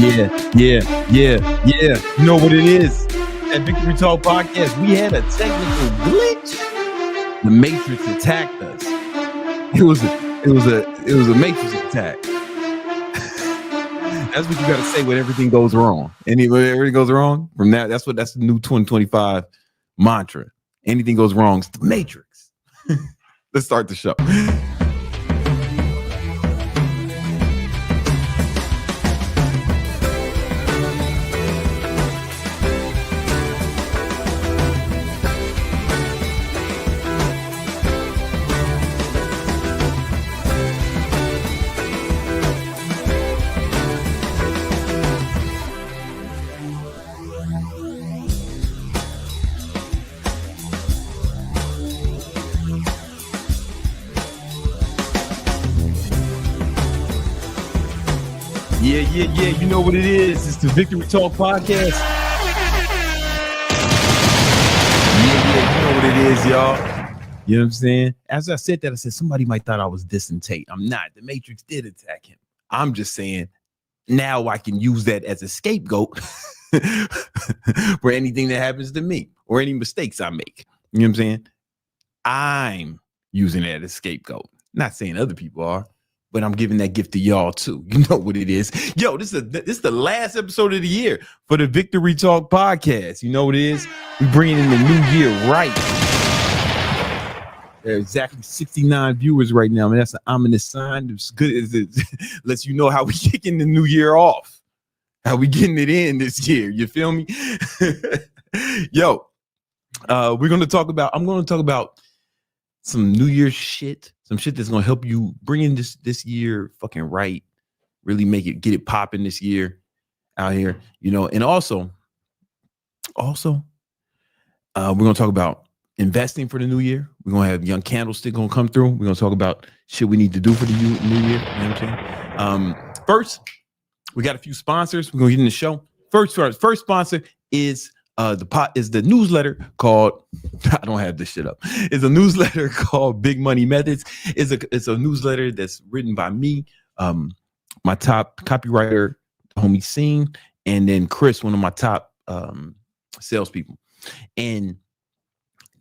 Yeah. You know what it is? At Victory Talk Podcast, we had a technical glitch. The Matrix attacked us. It was a Matrix attack. That's what you got to say when everything goes wrong. When everything goes wrong, from that, that's the new 2025 mantra. Anything goes wrong, it's the Matrix. Let's start the show. Yeah. You know what it is. It's the Victory Talk Podcast. Yeah. You know what it is, y'all. You know what I'm saying? As I said that, I said somebody might thought I was dissing Tate. I'm not. The Matrix did attack him. I'm just saying now I can use that as a scapegoat for anything that happens to me or any mistakes I make. You know what I'm saying? I'm using it as a scapegoat. Not saying other people are. But I'm giving that gift to y'all too. You know what it is. Yo, this is the last episode of the year for the Victory Talk Podcast. You know what it is? We bringing in the new year right. There are exactly 69 viewers right now. Man, that's an ominous sign. It's good. It lets you know how we kicking the new year off. How we getting it in this year. You feel me? Yo, I'm going to talk about some New Year's shit. Some shit that's gonna help you bring in this year fucking right, really get it popping this year out here, you know. And also, we're gonna talk about investing for the new year. We're gonna have Young Candlestick gonna come through. We're gonna talk about shit we need to do for the new year. You know what I'm saying? First, we got a few sponsors. We're gonna get in the show. First sponsor is the newsletter called, I don't have this shit up. It's a newsletter called Big Money Methods. It's a newsletter that's written by me, my top copywriter, homie Scene, and then Chris, one of my top salespeople. And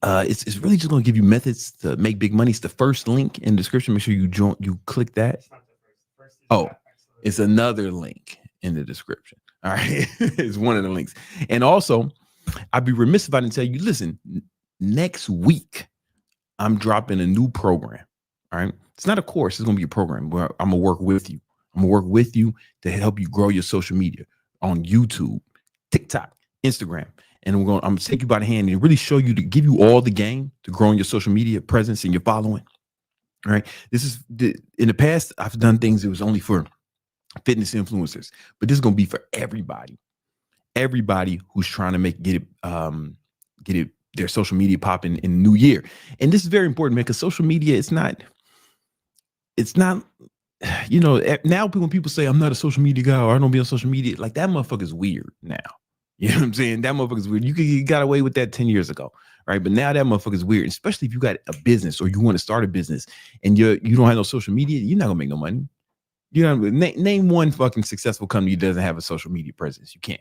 it's really just gonna give you methods to make big money. It's the first link in the description. Make sure you click that. Oh, it's another link in the description. All right, it's one of the links. And also, I'd be remiss if I didn't tell you, listen, next week, I'm dropping a new program. All right. It's not a course. It's going to be a program where I'm going to work with you. I'm going to work with you to help you grow your social media on YouTube, TikTok, Instagram. And I'm going to take you by the hand and really show you, to give you all the game to grow in your social media presence and your following. All right. In the past, I've done things that was only for fitness influencers, but this is going to be for everybody who's trying to get it their social media popping in the new year. And this is very important, man, because social media, it's not, you know, now when people say I'm not a social media guy or I don't be on social media, like that motherfucker's weird now. You know what I'm saying? That motherfucker's weird. You got away with that 10 years ago, right? But now that motherfucker's weird, especially if you got a business or you want to start a business and you don't have no social media, you're not gonna make no money. You know, name one fucking successful company that doesn't have a social media presence. You can't,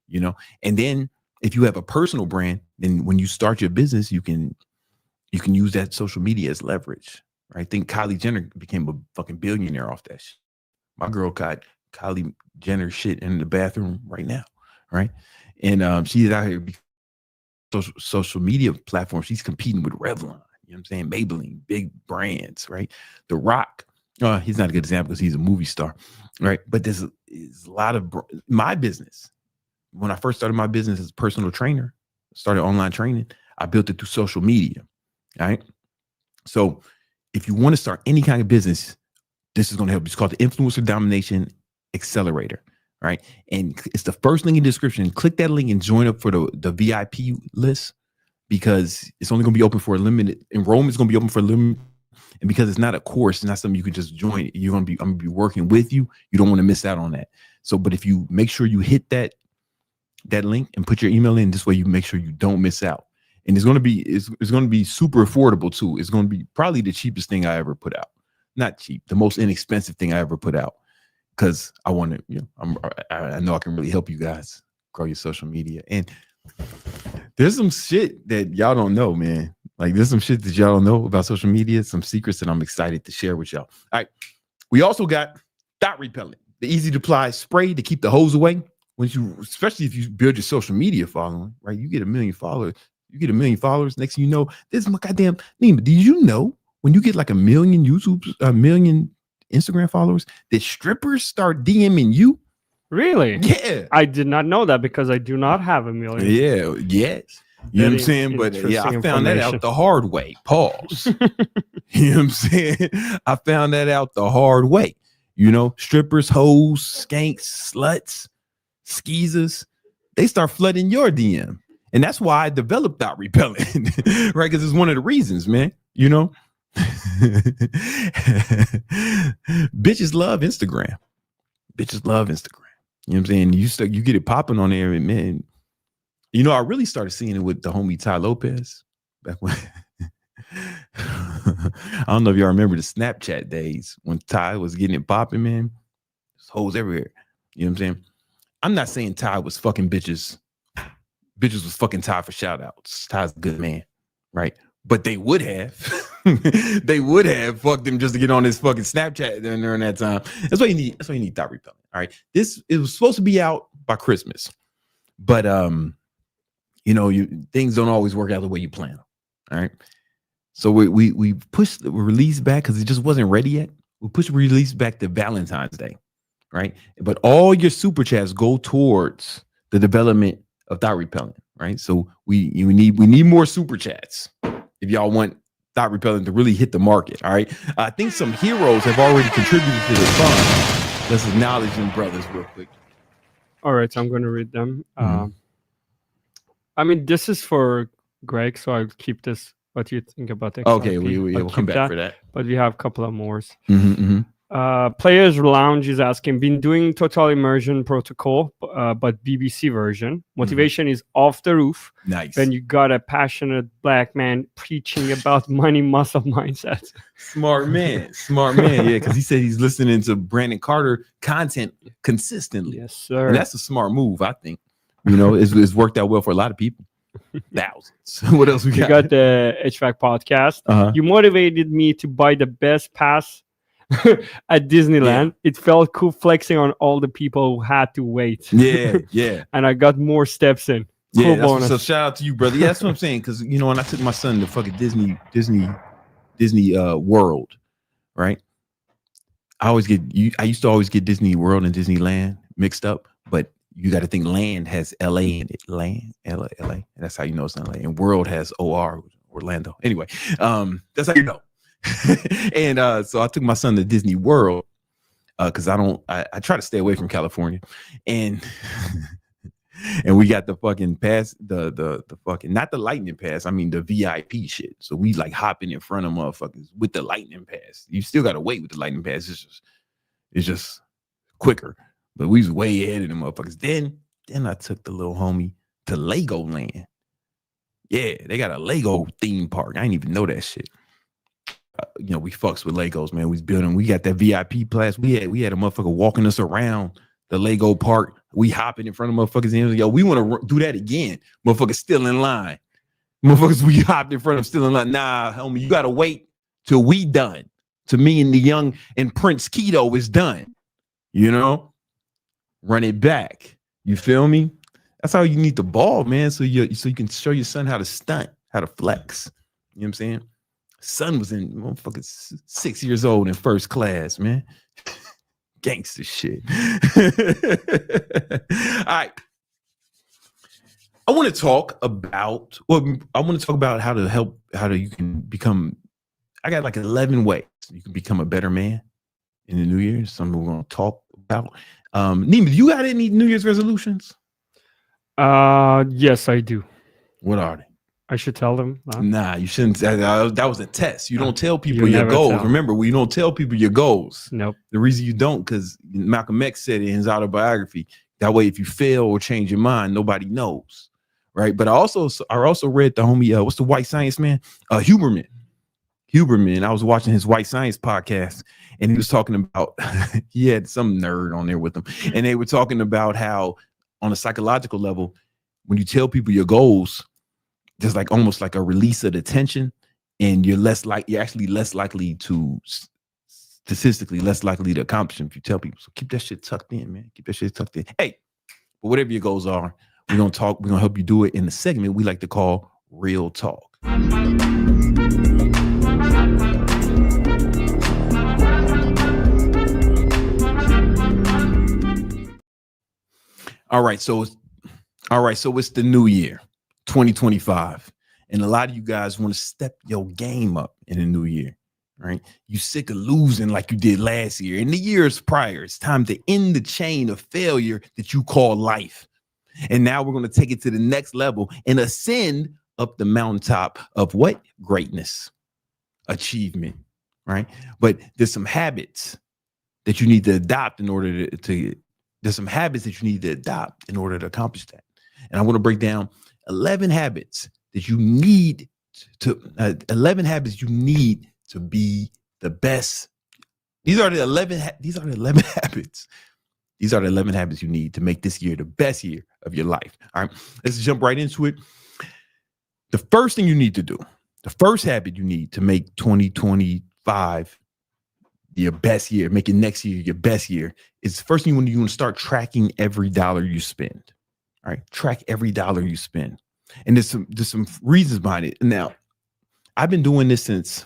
you know. And then if you have a personal brand, then when you start your business, you can use that social media as leverage, right? I think Kylie Jenner became a fucking billionaire off that shit. My girl got Kylie Jenner shit in the bathroom right now, right? And she's out here social media platforms. She's competing with Revlon, you know what I'm saying? Maybelline, big brands, right? The Rock. He's not a good example because he's a movie star, right? But there's a lot of my business. When I first started my business as a personal trainer, started online training, I built it through social media, all right? So if you want to start any kind of business, this is going to help you. It's called the Influencer Domination Accelerator, right? And it's the first link in the description. Click that link and join up for the VIP list, because it's only going to be open for a limited, enrollment is going to be open for a limited. And because it's not a course, it's not something you can just join. I'm gonna be working with you. You don't want to miss out on that. So, but if you make sure you hit that link and put your email in, this way you make sure you don't miss out. And it's gonna be super affordable too. It's gonna be probably the cheapest thing I ever put out. Not cheap, the most inexpensive thing I ever put out. because I want to, I know I can really help you guys grow your social media. And there's some shit that y'all don't know, man. Like there's some shit that y'all don't know about social media, some secrets that I'm excited to share with y'all. All right. We also got Thot repellent, the easy to apply spray to keep the hose away. Especially if you build your social media following, right? You get 1 million followers. Next thing you know, this is my goddamn name. But did you know when you get like 1 million a million Instagram followers, that strippers start DMing you? Really? Yeah. I did not know that because I do not have 1 million. Yeah. Yes. You know what I'm saying? But yeah, I found that out the hard way. Pause. You know what I'm saying? I found that out the hard way. You know, strippers, hoes, skanks, sluts, skeezers, they start flooding your DM. And that's why I developed Thot repellent, right? Because it's one of the reasons, man. You know, bitches love Instagram. Bitches love Instagram. You know what I'm saying? You get it popping on there, and man, you know, I really started seeing it with the homie Ty Lopez back when. I don't know if y'all remember the Snapchat days when Ty was getting it popping, man. There's hoes everywhere. You know what I'm saying? I'm not saying Ty was fucking bitches. Bitches was fucking Ty for shout outs. Ty's a good man, right? But they would have. They would have fucked him just to get on his fucking Snapchat during that time. That's what you need. That's what you need Thot repellent. All right. It was supposed to be out by Christmas. But you know, things don't always work out the way you plan. All right. So we pushed the release back because it just wasn't ready yet. We pushed the release back to Valentine's Day, right? But all your super chats go towards the development of Thot repellent, right? So we need more super chats if y'all want Thot repellent to really hit the market. All right. I think some heroes have already contributed to the fund. Let's acknowledge them, brothers, real quick. All right, so I'm going to read them. I mean, this is for Greg, so I'll keep this. What do you think about XRP? Okay, we'll come back for that. But we have a couple of more. Players Lounge is asking, been doing total immersion protocol, but BBC version. Motivation is off the roof. Nice. Then you got a passionate black man preaching about money muscle mindset. Smart man. Yeah, because he said he's listening to Brandon Carter content consistently. Yes, sir. And that's a smart move, I think. You know, it's worked out well for a lot of people. Thousands. What else we got? You got the HVAC podcast. You motivated me to buy the best pass at Disneyland. It felt cool flexing on all the people who had to wait. Yeah. And I got more steps in. Cool bonus. So shout out to you, brother. Yeah, that's what I'm saying. Because you know, when I took my son to fucking Disney World, right? I used to always get Disney World and Disneyland mixed up, but you got to think land has LA in it. Land, LA. That's how you know it's not LA. And world has OR, Orlando. Anyway, that's how you know. And so I took my son to Disney World because I try to stay away from California. And and we got the fucking pass, the fucking, not the lightning pass, I mean the VIP shit. So we like hopping in front of motherfuckers with the lightning pass. You still got to wait with the lightning pass. It's just quicker. But we was way ahead of them motherfuckers. Then I took the little homie to Legoland. Yeah, they got a Lego theme park. I didn't even know that shit. You know, we fucks with Legos, man. We was building. We got that VIP class. We had a motherfucker walking us around the Lego park. We hopping in front of motherfuckers. And yo, we want to do that again. Motherfuckers still in line. Motherfuckers, we hopped in front of still in line. Nah, homie, you got to wait till we done. To me and the young and Prince Keto is done. You know? Run it back. You feel me? That's how you need the ball, man. So you can show your son how to stunt, how to flex. You know what I'm saying? Son was in motherfucking 6 years old in first class, man. Gangster shit. All right. I want to talk about how you can become. I got like 11 ways you can become a better man in the new year. Something we're going to talk about. Nima, do you got any New Year's resolutions? Yes, I do. What are they? I should tell them. Nah, you shouldn't. That was a test. You don't tell people your goals. Remember, we don't tell people your goals. Nope. The reason you don't, because Malcolm X said it in his autobiography. That way, if you fail or change your mind, nobody knows, right? But I also read the homie, what's the white science man? Huberman. Huberman. I was watching his White Science podcast, and he was talking about he had some nerd on there with him, and they were talking about how on a psychological level, when you tell people your goals, there's like almost like a release of the tension, and you're actually less likely to statistically less likely to accomplish them if you tell people. So keep that shit tucked in, man. Keep that shit tucked in. Hey, but whatever your goals are, we're gonna help you do it in the segment we like to call Real Talk. All right, so it's the new year, 2025, and a lot of you guys want to step your game up in the new year, right? You sick of losing like you did last year and the years prior. It's time to end the chain of failure that you call life, and now we're going to take it to the next level and ascend up the mountaintop of what? Greatness, achievement, right? But there's some habits that you need to adopt in order to there's some habits that you need to adopt in order to accomplish that. And I want to break down 11 habits that you need to 11 habits you need to be the best. These are the 11 habits. These are the 11 habits you need to make this year the best year of your life. All right, let's jump right into it. The first thing you need to do, the first habit you need to make 2025 your best year, make it next year your best year, is the first thing you want to start tracking every dollar you spend. All right, track every dollar you spend. And there's some reasons behind it. Now, I've been doing this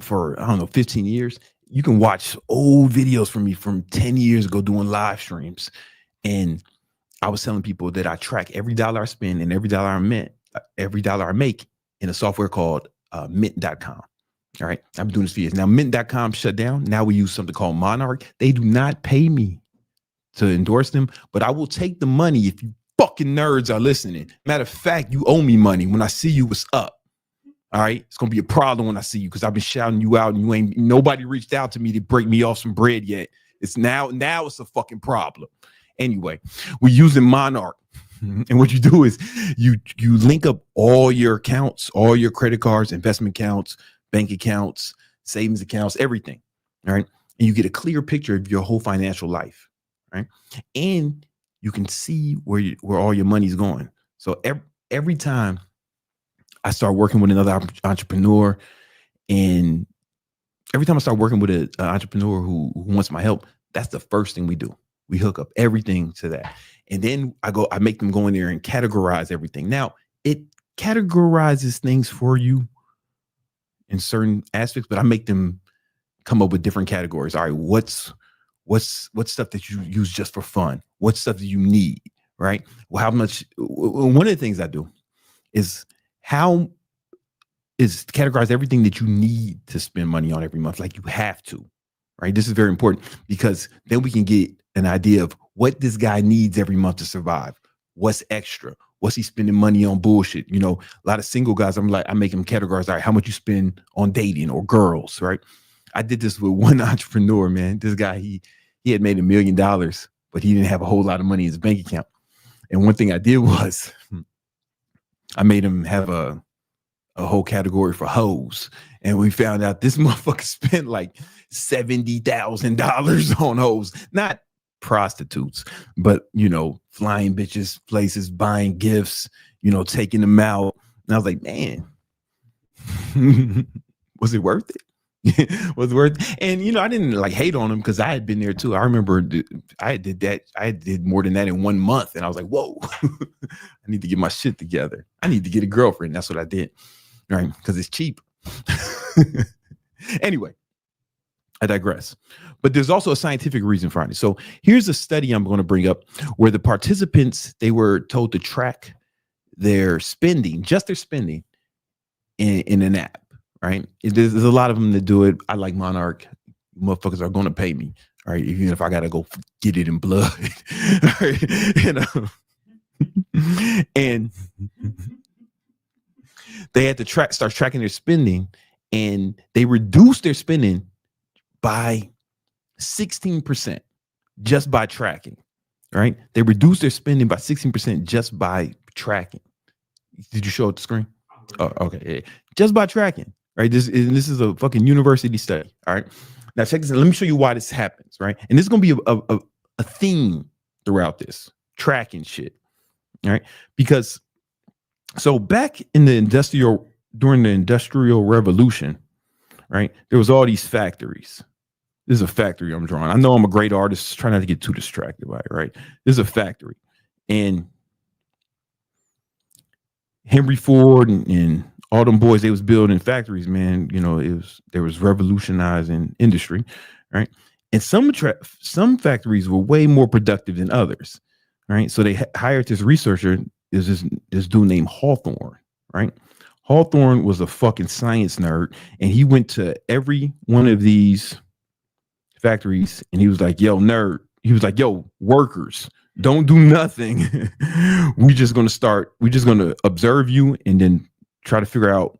for 15 years. You can watch old videos from me from 10 years ago doing live streams. And I was telling people that I track every dollar I spend and every dollar I make in a software called mint.com. All right. I've been doing this for years. Now, mint.com shut down. Now we use something called Monarch. They do not pay me to endorse them, but I will take the money if you fucking nerds are listening. Matter of fact, you owe me money. When I see you, what's up? All right. It's going to be a problem when I see you because I've been shouting you out and nobody reached out to me to break me off some bread yet. It's now it's a fucking problem. Anyway, we're using Monarch. And what you do is you link up all your accounts, all your credit cards, investment accounts, bank accounts, savings accounts, everything. All right. And you get a clear picture of your whole financial life. Right. And you can see where all your money's going. So every time I start working with another entrepreneur, and every time I start working with an entrepreneur who wants my help, that's the first thing we do. We hook up everything to that. And then I make them go in there and categorize everything. Now, it categorizes things for you in certain aspects, but I make them come up with different categories. All right, what's stuff that you use just for fun? What stuff do you need, right? Well, how much? One of the things I do is categorize everything that you need to spend money on every month, like you have to, right? This is very important because then we can get an idea of what this guy needs every month to survive. What's extra? What's he spending money on bullshit? You know, a lot of single guys, I make them categorize, all right, how much you spend on dating or girls, right? I did this with one entrepreneur, man. This guy, he had made $1 million, but he didn't have a whole lot of money in his bank account. And one thing I did was I made him have a whole category for hoes. And we found out this motherfucker spent like $70,000 on hoes, not prostitutes, but, you know, flying bitches places, buying gifts, you know, taking them out. And I was like, man, was it worth it? Was it worth it? And, you know, I didn't like hate on him because I had been there too. I remember I did that. I did more than that in 1 month. And I was like, whoa, I need to get my shit together. I need to get a girlfriend. That's what I did. Right. Because it's cheap. Anyway, I digress. But there's also a scientific reason for it. So here's a study I'm going to bring up where the participants, they were told to track their spending, just their spending in an app. Right. There's a lot of them that do it. I like Monarch. Motherfuckers are going to pay me. All right. Even if I got to go get it in blood. Right? You know? And they had to start tracking their spending, and they reduced their spending by 16% just by tracking. Right. They reduced their spending by 16% just by tracking. Did you show it the screen? Okay. Just by tracking, right? This is a fucking university study. All right. Now check this out. Let me show you why this happens, right? And this is gonna be a theme throughout this tracking shit. All right. Because so back in during the industrial revolution, right? There was all these factories. This is a factory I'm drawing. I know I'm a great artist. Try not to get too distracted by it, right? This is a factory. And Henry Ford and all them boys, they was building factories, man. You know, there was revolutionizing industry, right? And some factories were way more productive than others, right? So they hired this researcher, is this dude named Hawthorne, right? Hawthorne was a fucking science nerd, and he went to every one of these factories, and he was like, "Yo, nerd." He was like, "Yo, workers, don't do nothing. We're just going to observe you and then try to figure out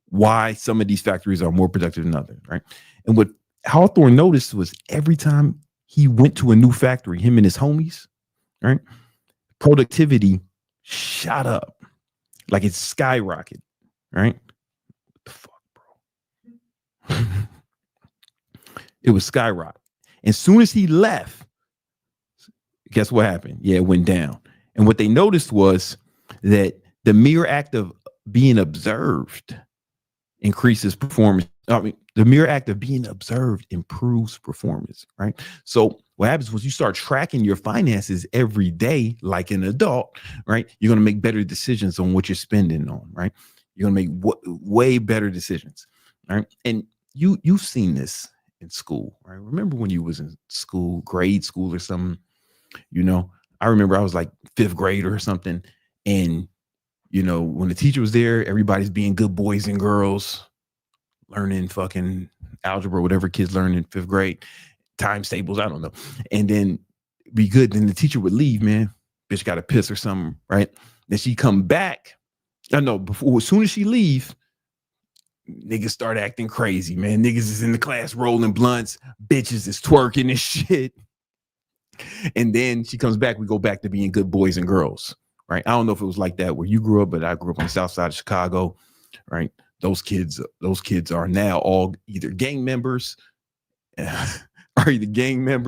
why some of these factories are more productive than others, right?" And what Hawthorne noticed was every time he went to a new factory, him and his homies, right, productivity shot up, like it skyrocketed, right? What the fuck, bro? It was skyrocket. As soon as he left, guess what happened? Yeah, it went down. And what they noticed was that the mere act of being observed increases performance. I mean, the mere act of being observed improves performance, right? So what happens was you start tracking your finances every day like an adult, right? You're going to make better decisions on what you're spending on, right? You're going to make way better decisions, right? And you've seen this in school, right? Remember when you was in school, grade school or something, you know, I remember I was like 5th grade or something. And, you know, when the teacher was there, everybody's being good boys and girls, learning fucking algebra, whatever kids learn in 5th grade, times tables, I don't know. And then be good. Then the teacher would leave, man. Bitch got to piss or something, right? Then she come back. I know before, as soon as she leave, niggas start acting crazy, man. Niggas is in the class rolling blunts, bitches is twerking and shit. And then she comes back, we go back to being good boys and girls, right? I don't know if it was like that where you grew up, but I grew up on the south side of Chicago, right? Those kids are now all either gang members,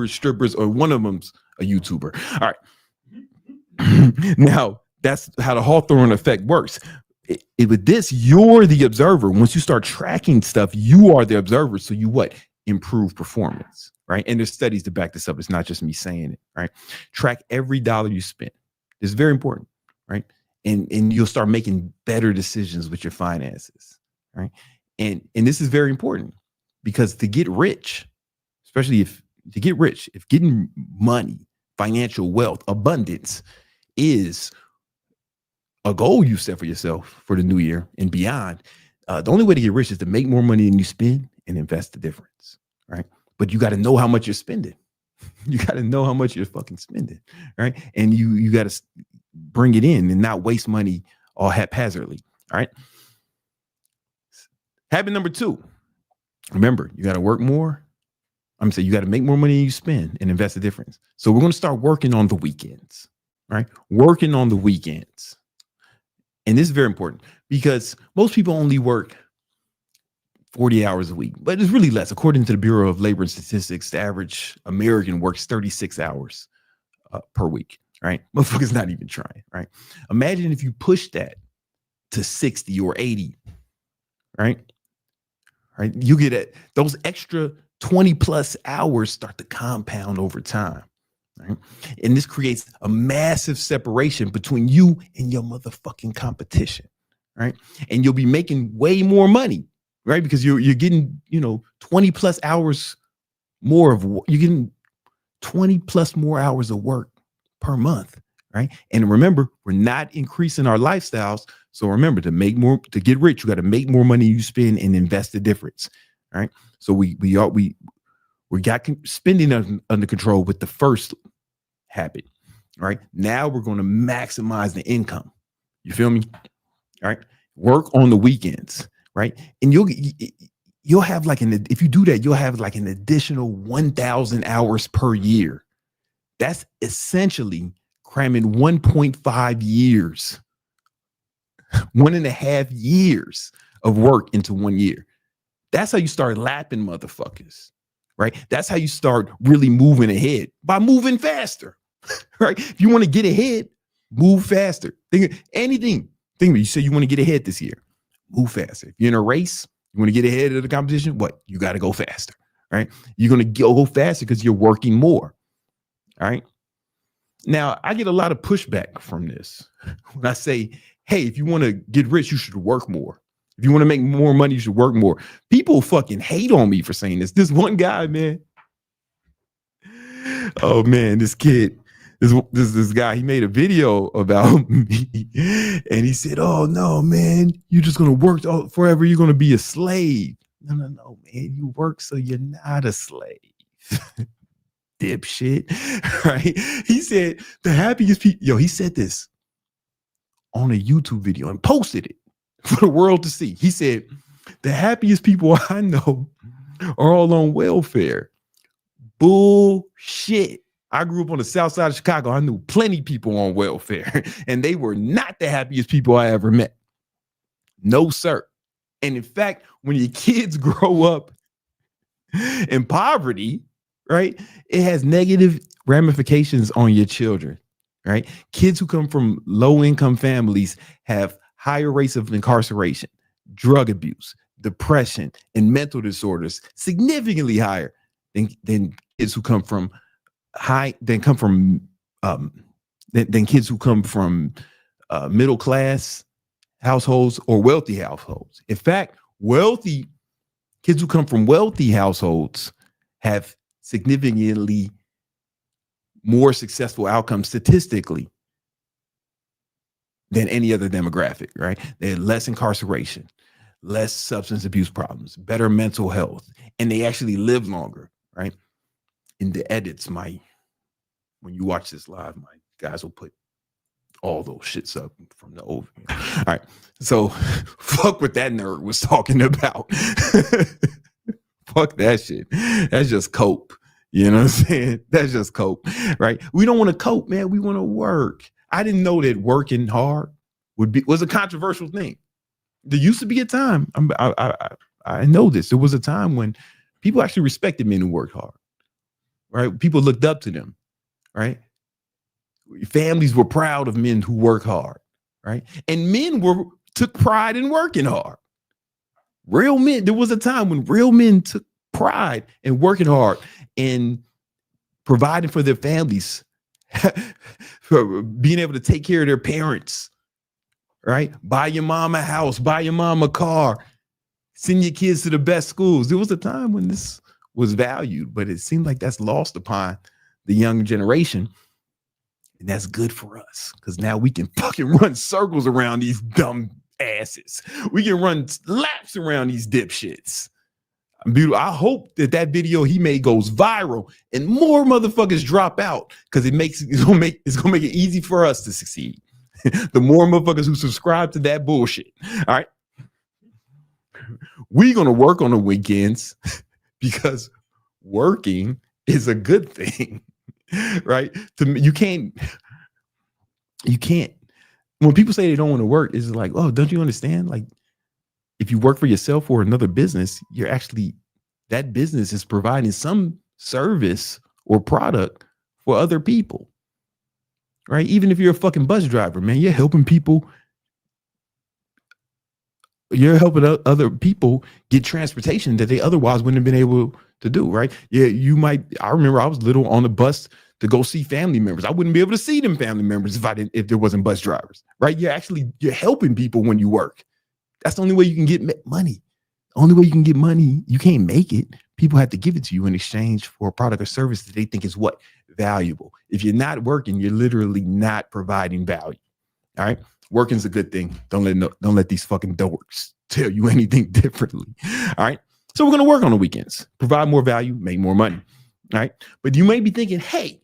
strippers, or one of them's a YouTuber. All right. Now, that's how the Hawthorne effect works. With this, you're the observer. Once you start tracking stuff, you are the observer. So you improve performance, right? And there's studies to back this up. It's not just me saying it, right? Track every dollar you spend. It's very important, right? And you'll start making better decisions with your finances, right? And this is very important because to get rich, especially if getting money, financial wealth, abundance is a goal you set for yourself for the new year and beyond, the only way to get rich is to make more money than you spend and invest the difference, right? But you got to know how much you're spending. You got to know how much you're fucking spending, right? And you got to bring it in and not waste money all haphazardly, all right? Habit number 2, remember, you got to work more. I'm saying you got to make more money than you spend and invest the difference. So we're going to start working on the weekends, right? Working on the weekends. And this is very important because most people only work 40 hours a week, but it's really less. According to the Bureau of Labor and Statistics, the average American works 36 hours per week, right? Motherfuckers not even trying, right? Imagine if you push that to 60 or 80, right? Right? You get it. Those extra 20 plus hours start to compound over time. Right? And this creates a massive separation between you and your motherfucking competition, right? And you'll be making way more money, right? Because you're getting, 20 plus hours more you're getting 20 plus more hours of work per month, right? And remember, we're not increasing our lifestyles. So remember, to get rich, you got to make more money you spend and invest the difference, right? So we got spending under control with the first habit, right? Now we're going to maximize the income. You feel me? All right. Work on the weekends, right? And you'll have if you do that, you'll have like an additional 1,000 hours per year. That's essentially cramming 1.5 years 1.5 years of work into 1 year. That's how you start lapping motherfuckers, right? That's how you start really moving ahead, by moving faster, right? If you want to get ahead, move faster. Think you say you want to get ahead this year, move faster. If you're in a race, you want to get ahead of the competition, what? You got to go faster, right? You're going to go faster because you're working more, all right? Now, I get a lot of pushback from this when I say, hey, if you want to get rich, you should work more. If you want to make more money, you should work more. People fucking hate on me for saying this. This one guy, man. Oh, man, this kid, this guy, he made a video about me. And he said, oh, no, man, you're just going to work forever. You're going to be a slave. No, man. You work so you're not a slave. Dipshit, right? He said the happiest people, he said this on a YouTube video and posted it for the world to see. He said, the happiest people I know are all on welfare. Bullshit. I grew up on the south side of Chicago. I knew plenty of people on welfare, and they were not the happiest people I ever met. No, sir. And in fact, when your kids grow up in poverty, right, it has negative ramifications on your children, right? Kids who come from low-income families have higher rates of incarceration, drug abuse, depression, and mental disorders, significantly higher than kids who come from kids who come from middle class households or wealthy households. In fact, kids who come from wealthy households have significantly more successful outcomes statistically than any other demographic, right? They have less incarceration, less substance abuse problems, better mental health, and they actually live longer, right? In the edits, when you watch this live, my guys will put all those shits up from the over. All right. So fuck what that nerd was talking about. Fuck that shit. That's just cope. You know what I'm saying? That's just cope, right? We don't want to cope, man. We want to work. I didn't know that working hard was a controversial thing. There used to be a time. I know this. There was a time when people actually respected men who worked hard, right? People looked up to them, right? Families were proud of men who work hard, right? And men took pride in working hard. Real men. There was a time when real men took pride in working hard and providing for their families, for being able to take care of their parents, right? Buy your mom a house, buy your mom a car, send your kids to the best schools. There was a time when this was valued, but it seemed like that's lost upon the young generation. And that's good for us because now we can fucking run circles around these dumb asses. We can run laps around these dipshits. I hope that video he made goes viral and more motherfuckers drop out because it's gonna make it easy for us to succeed. The more motherfuckers who subscribe to that bullshit. All right. We're gonna work on the weekends because working is a good thing. Right? You can't. When people say they don't want to work, it's like, oh, don't you understand? Like, if you work for yourself or another business, that business is providing some service or product for other people. Right? Even if you're a fucking bus driver, man, you're helping people. You're helping other people get transportation that they otherwise wouldn't have been able to do, right? Yeah, I remember I was little on the bus to go see family members. I wouldn't be able to see them family members if there wasn't bus drivers, right? You're helping people when you work. That's the only way you can get money. The only way you can get money, you can't make it. People have to give it to you in exchange for a product or service that they think is what? Valuable. If you're not working, you're literally not providing value. All right. Working's a good thing. Don't let these fucking dorks tell you anything differently. All right. So we're going to work on the weekends, provide more value, make more money. All right. But you may be thinking, hey,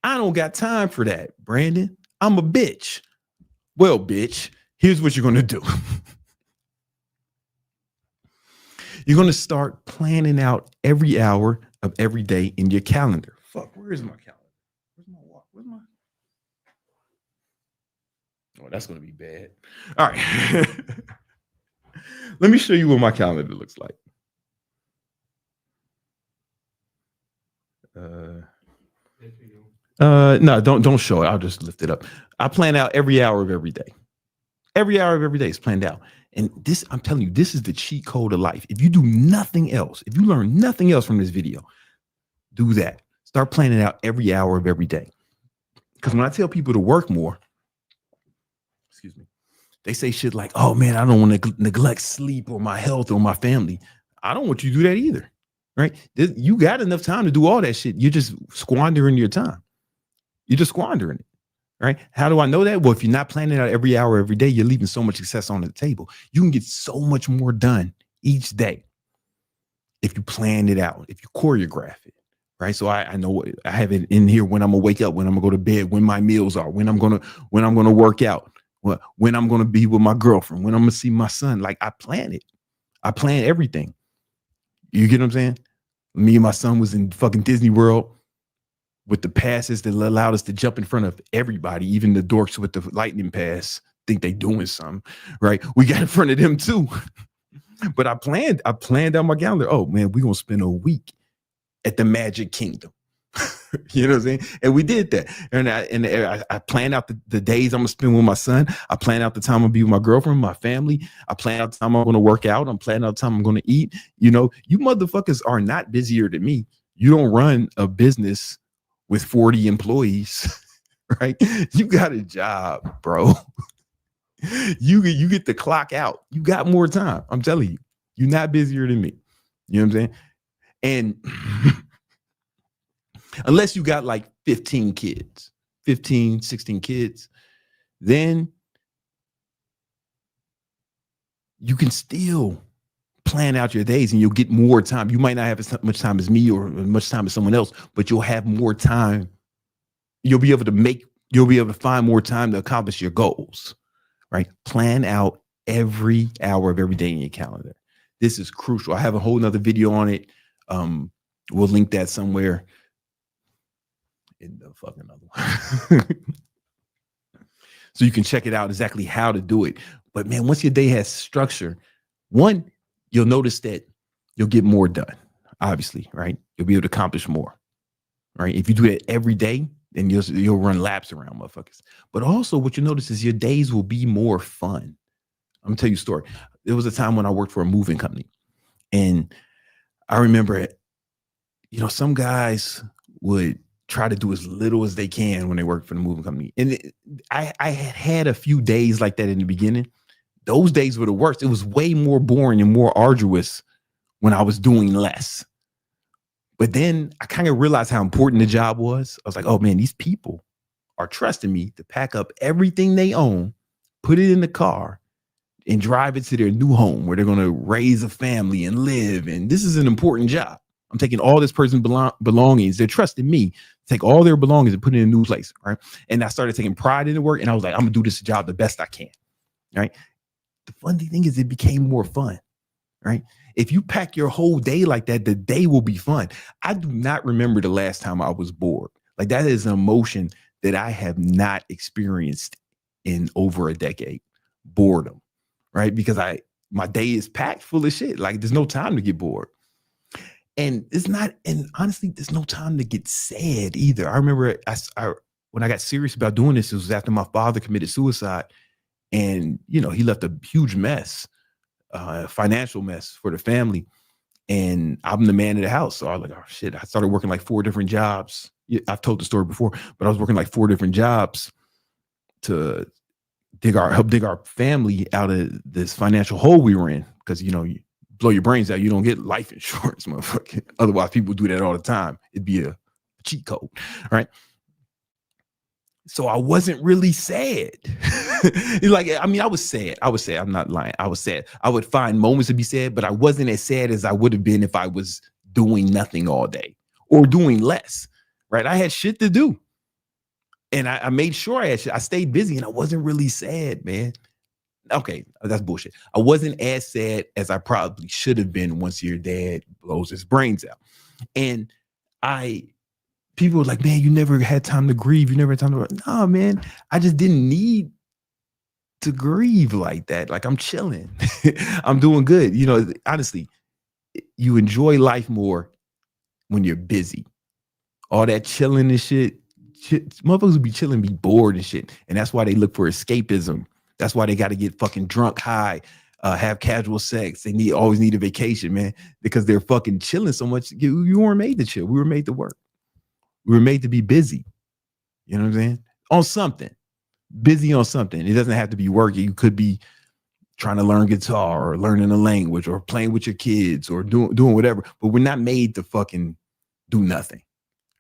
I don't got time for that, Brandon. I'm a bitch. Well, bitch, here's what you're going to do. You're going to start planning out every hour of every day in your calendar. Fuck, where is my calendar? Where's my watch? Oh, that's going to be bad. All right. Let me show you what my calendar looks like. No, don't show it. I'll just lift it up. I plan out every hour of every day. Every hour of every day is planned out. And this, I'm telling you, this is the cheat code of life. If you do nothing else, if you learn nothing else from this video, do that. Start planning out every hour of every day. Because when I tell people to work more, excuse me, they say shit like, oh man, I don't want to neglect sleep or my health or my family. I don't want you to do that either. Right? You got enough time to do all that shit. You're just squandering your time. You're just squandering it. Right? How do I know that? Well, if you're not planning out every hour, every day, you're leaving so much success on the table. You can get so much more done each day if you plan it out, if you choreograph it. Right. So I know I have it in here when I'm gonna wake up, when I'm gonna go to bed, when my meals are, when I'm gonna work out, when I'm gonna be with my girlfriend, when I'm gonna see my son. Like I plan it. I plan everything. You get what I'm saying? Me and my son was in fucking Disney World with the passes that allowed us to jump in front of everybody, even the dorks with the lightning pass think they doing something, right? We got in front of them too. But I planned out my calendar. Oh man, we're gonna spend a week at the Magic Kingdom. You know what I'm saying? And we did that. And I planned out the days I'm gonna spend with my son. I planned out the time I'm gonna be with my girlfriend, my family. I planned out the time I'm gonna work out. I'm planning out the time I'm gonna eat. You know, you motherfuckers are not busier than me. You don't run a business with 40 employees, right? You got a job, bro. You get the clock out. You got more time. I'm telling you, you're not busier than me. You know what I'm saying? And unless you got like 15 kids, 15, 16 kids, then you can still plan out your days and you'll get more time. You might not have as much time as me or as much time as someone else, but you'll have more time. You'll be able to find more time to accomplish your goals, right? Plan out every hour of every day in your calendar. This is crucial. I have a whole nother video on it. We'll link that somewhere in the fucking other one. So you can check it out exactly how to do it. But man, once your day has structure, one, you'll notice that you'll get more done, obviously, right? You'll be able to accomplish more, right? If you do that every day, then you'll run laps around motherfuckers. But also what you notice is your days will be more fun. I'm gonna tell you a story. There was a time when I worked for a moving company. And I remember, you know, some guys would try to do as little as they can when they work for the moving company. And I had a few days like that in the beginning. Those days were the worst. It was way more boring and more arduous when I was doing less. But then I kind of realized how important the job was. I was like, oh man, these people are trusting me to pack up everything they own, put it in the car, and drive it to their new home where they're going to raise a family and live. And this is an important job. I'm taking all this person's belongings. They're trusting me to take all their belongings and put it in a new place, right? And I started taking pride in the work. And I was like, I'm going to do this job the best I can, right? The funny thing is it became more fun, right? If you pack your whole day like that, the day will be fun. I do not remember the last time I was bored. Like that is an emotion that I have not experienced in over a decade. Boredom, right? Because my day is packed full of shit. Like there's no time to get bored. And honestly, there's no time to get sad either. I remember when I got serious about doing this, it was after my father committed suicide. And, you know, he left a huge mess, financial mess for the family. And I'm the man of the house. So I was like, oh shit, I started working like 4 different jobs. I've told the story before, but I was working like 4 different jobs to help dig our family out of this financial hole we were in. Because, you know, you blow your brains out, you don't get life insurance, motherfucker. Otherwise, people do that all the time. It'd be a cheat code, right? So I wasn't really sad. Like, I mean, I was sad. I'm not lying. I was sad. I would find moments to be sad, but I wasn't as sad as I would have been if I was doing nothing all day or doing less, right? I had shit to do. And I made sure I stayed busy and I wasn't really sad, man. Okay, that's bullshit. I wasn't as sad as I probably should have been once your dad blows his brains out. And people were like, man, you never had time to grieve. You never had time to, no, man, I just didn't need to grieve like that. Like I'm chilling. I'm doing good. You know, honestly, you enjoy life more when you're busy. All that chilling and shit, motherfuckers will be chilling, be bored and shit. And that's why they look for escapism. That's why they got to get fucking drunk, high, have casual sex. They always need a vacation, man, because they're fucking chilling so much. You weren't made to chill. We were made to work. We were made to be busy. You know what I'm saying? On something. Busy on something. It doesn't have to be working. You could be trying to learn guitar or learning a language or playing with your kids or doing whatever. But we're not made to fucking do nothing.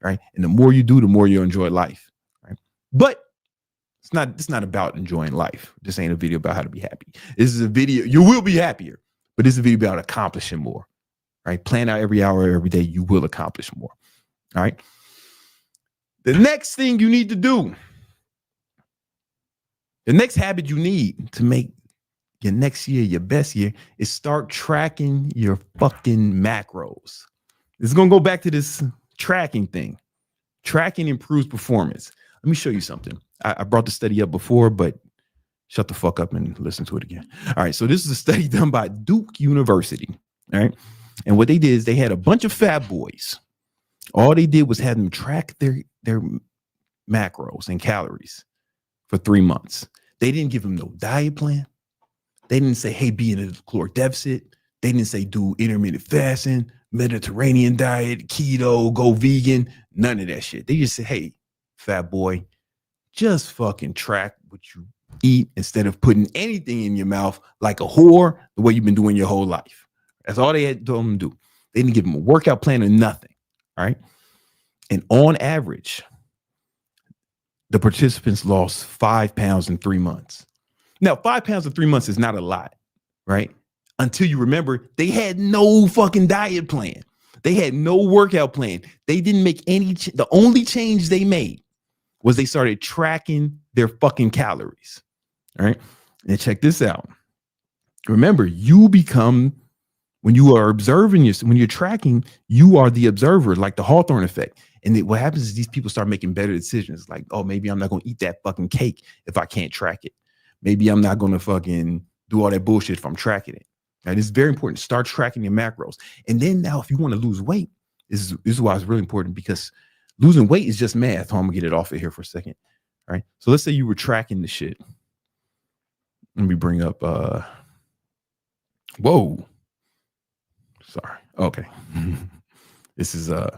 Right. And the more you do, the more you enjoy life. Right. But it's not about enjoying life. This ain't a video about how to be happy. This is a video. You will be happier, but this is a video about accomplishing more. Right. Plan out every hour, every day. You will accomplish more. All right. The next thing you need to do, the next habit you need to make your next year your best year is start tracking your fucking macros. This is going to go back to this tracking thing. Tracking improves performance. Let me show you something. I brought the study up before, but shut the fuck up and listen to it again. All right. So this is a study done by Duke University. All right. And what they did is they had a bunch of fat boys. All they did was have them track their macros and calories for 3 months. They didn't give them no diet plan. They didn't say, hey, be in a caloric deficit. They didn't say do intermittent fasting, Mediterranean diet, keto, go vegan, none of that shit. They just said, hey, fat boy, just fucking track what you eat instead of putting anything in your mouth like a whore, the way you've been doing your whole life. That's all they had told them to do. They didn't give them a workout plan or nothing. All right. And on average, the participants lost 5 pounds in 3 months. Now, 5 pounds in 3 months is not a lot, right? Until you remember they had no fucking diet plan. They had no workout plan. They didn't make any. The only change they made was they started tracking their fucking calories. All right. And check this out. Remember, you become, when you are observing yourself, when you're tracking, you are the observer, like the Hawthorne effect. And what happens is these people start making better decisions. Like, oh, maybe I'm not going to eat that fucking cake if I can't track it. Maybe I'm not going to fucking do all that bullshit if I'm tracking it. Right? It's very important. Start tracking your macros. And then now, if you want to lose weight, this is why it's really important, because losing weight is just math. I'm going to get it off of here for a second. All right. So let's say you were tracking the shit. Let me bring up, whoa. Sorry. Okay. This is the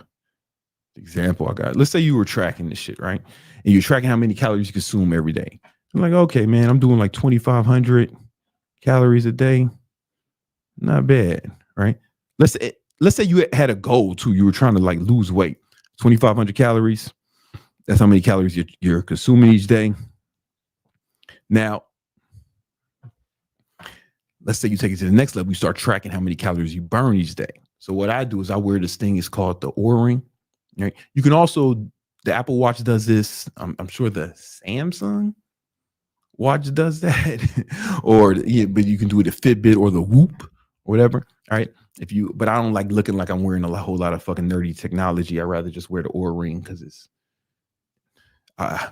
example I got. Let's say you were tracking this shit, right? And you're tracking how many calories you consume every day. I'm like, okay, man, I'm doing like 2,500 calories a day. Not bad, right? Let's say you had a goal too. You were trying to like lose weight. 2,500 calories. That's how many calories you're consuming each day. Now, let's say you take it to the next level. You start tracking how many calories you burn each day. So what I do is I wear this thing. It's called the Oura Ring. Right? You can also, the Apple Watch does this. I'm sure the Samsung watch does that. Or yeah, but you can do it at Fitbit or the Whoop or whatever. All right. But I don't like looking like I'm wearing a whole lot of fucking nerdy technology. I'd rather just wear the Oura Ring because it's I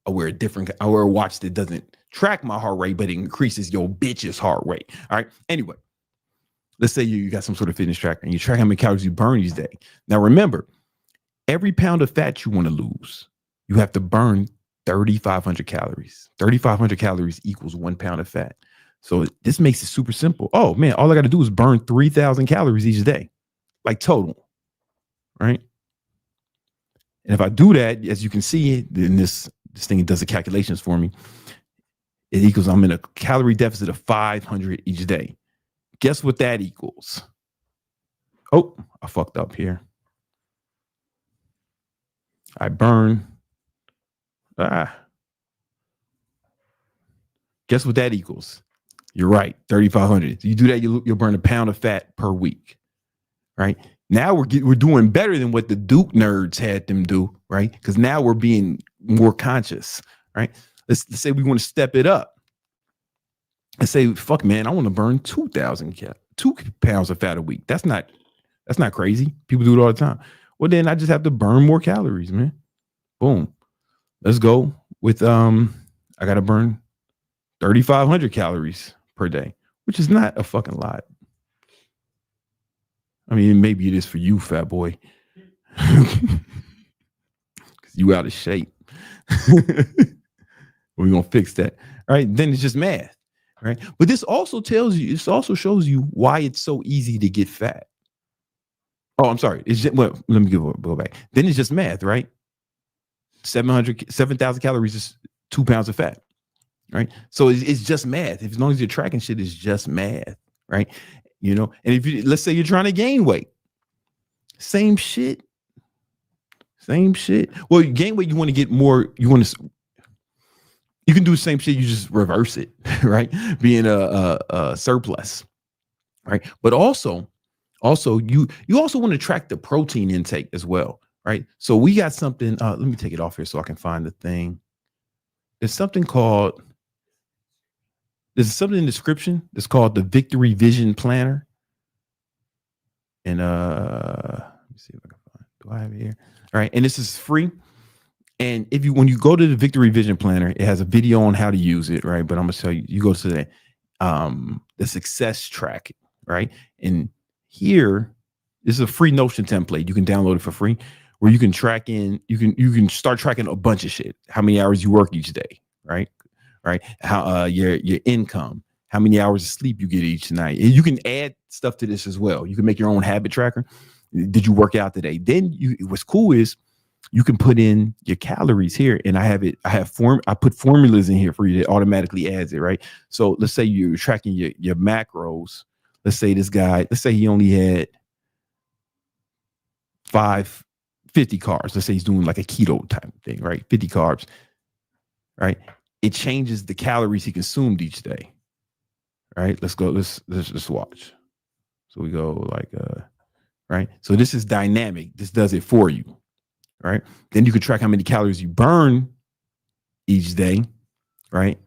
wear a watch that doesn't track my heart rate, but it increases your bitch's heart rate. All right. Anyway, let's say you got some sort of fitness tracker and you track how many calories you burn each day. Now, remember, every pound of fat you want to lose, you have to burn 3,500 calories. 3,500 calories equals 1 pound of fat. So this makes it super simple. Oh, man, all I got to do is burn 3,000 calories each day, like total. Right. And if I do that, as you can see, then this thing does the calculations for me. It equals, I'm in a calorie deficit of 500 each day. Guess what that equals? Oh, I fucked up here. I burn. Guess what that equals? You're right, 3,500. You do that, you'll burn a pound of fat per week. Right? Now we're doing better than what the Duke nerds had them do, right? Because now we're being more conscious, right? Let's say we want to step it up and say, fuck, man, I want to burn 2 pounds of fat a week. That's not crazy. People do it all the time. Well, then I just have to burn more calories, man. Boom. Let's go with I gotta burn 3,500 calories per day, which is not a fucking lot. I mean, maybe it is for you, fat boy. You out of shape. We're gonna fix that. All right. Then it's just math. Right. But this also tells you, this also shows you why it's so easy to get fat. Oh, I'm sorry. It's just, well, let me go back. Then it's just math, right? 7,000 calories is 2 pounds of fat. Right. So it's just math. As long as you're tracking shit, it's just math. Right. You know, and if you, let's say you're trying to gain weight, same shit. Well, you gain weight, you want to get more, you can do the same shit, you just reverse it, right? Being a surplus, right? But also you also want to track the protein intake as well, right? So we got something, let me take it off here so I can find the thing. There's something in the description. It's called the Victory Vision Planner. And let me see if I can find, do I have it here? All right, and this is free. And when you go to the Victory Vision Planner, it has a video on how to use it, right? But I'm gonna tell you, you go to the success track, right? And here, this is a free Notion template. You can download it for free, where you can track in, you can start tracking a bunch of shit. How many hours you work each day, right? How your income, how many hours of sleep you get each night. And you can add stuff to this as well. You can make your own habit tracker. Did you work out today? Then what's cool is you can put in your calories here, and I put formulas in here for you that automatically adds it, right? So let's say you're tracking your macros. Let's say this guy, let's say he only had 50 carbs. Let's say he's doing like a keto type thing, right? 50 carbs, right? It changes the calories he consumed each day, right? Let's watch. So we go like, right? So this is dynamic. This does it for you, right? Then you can track how many calories you burn each day, right?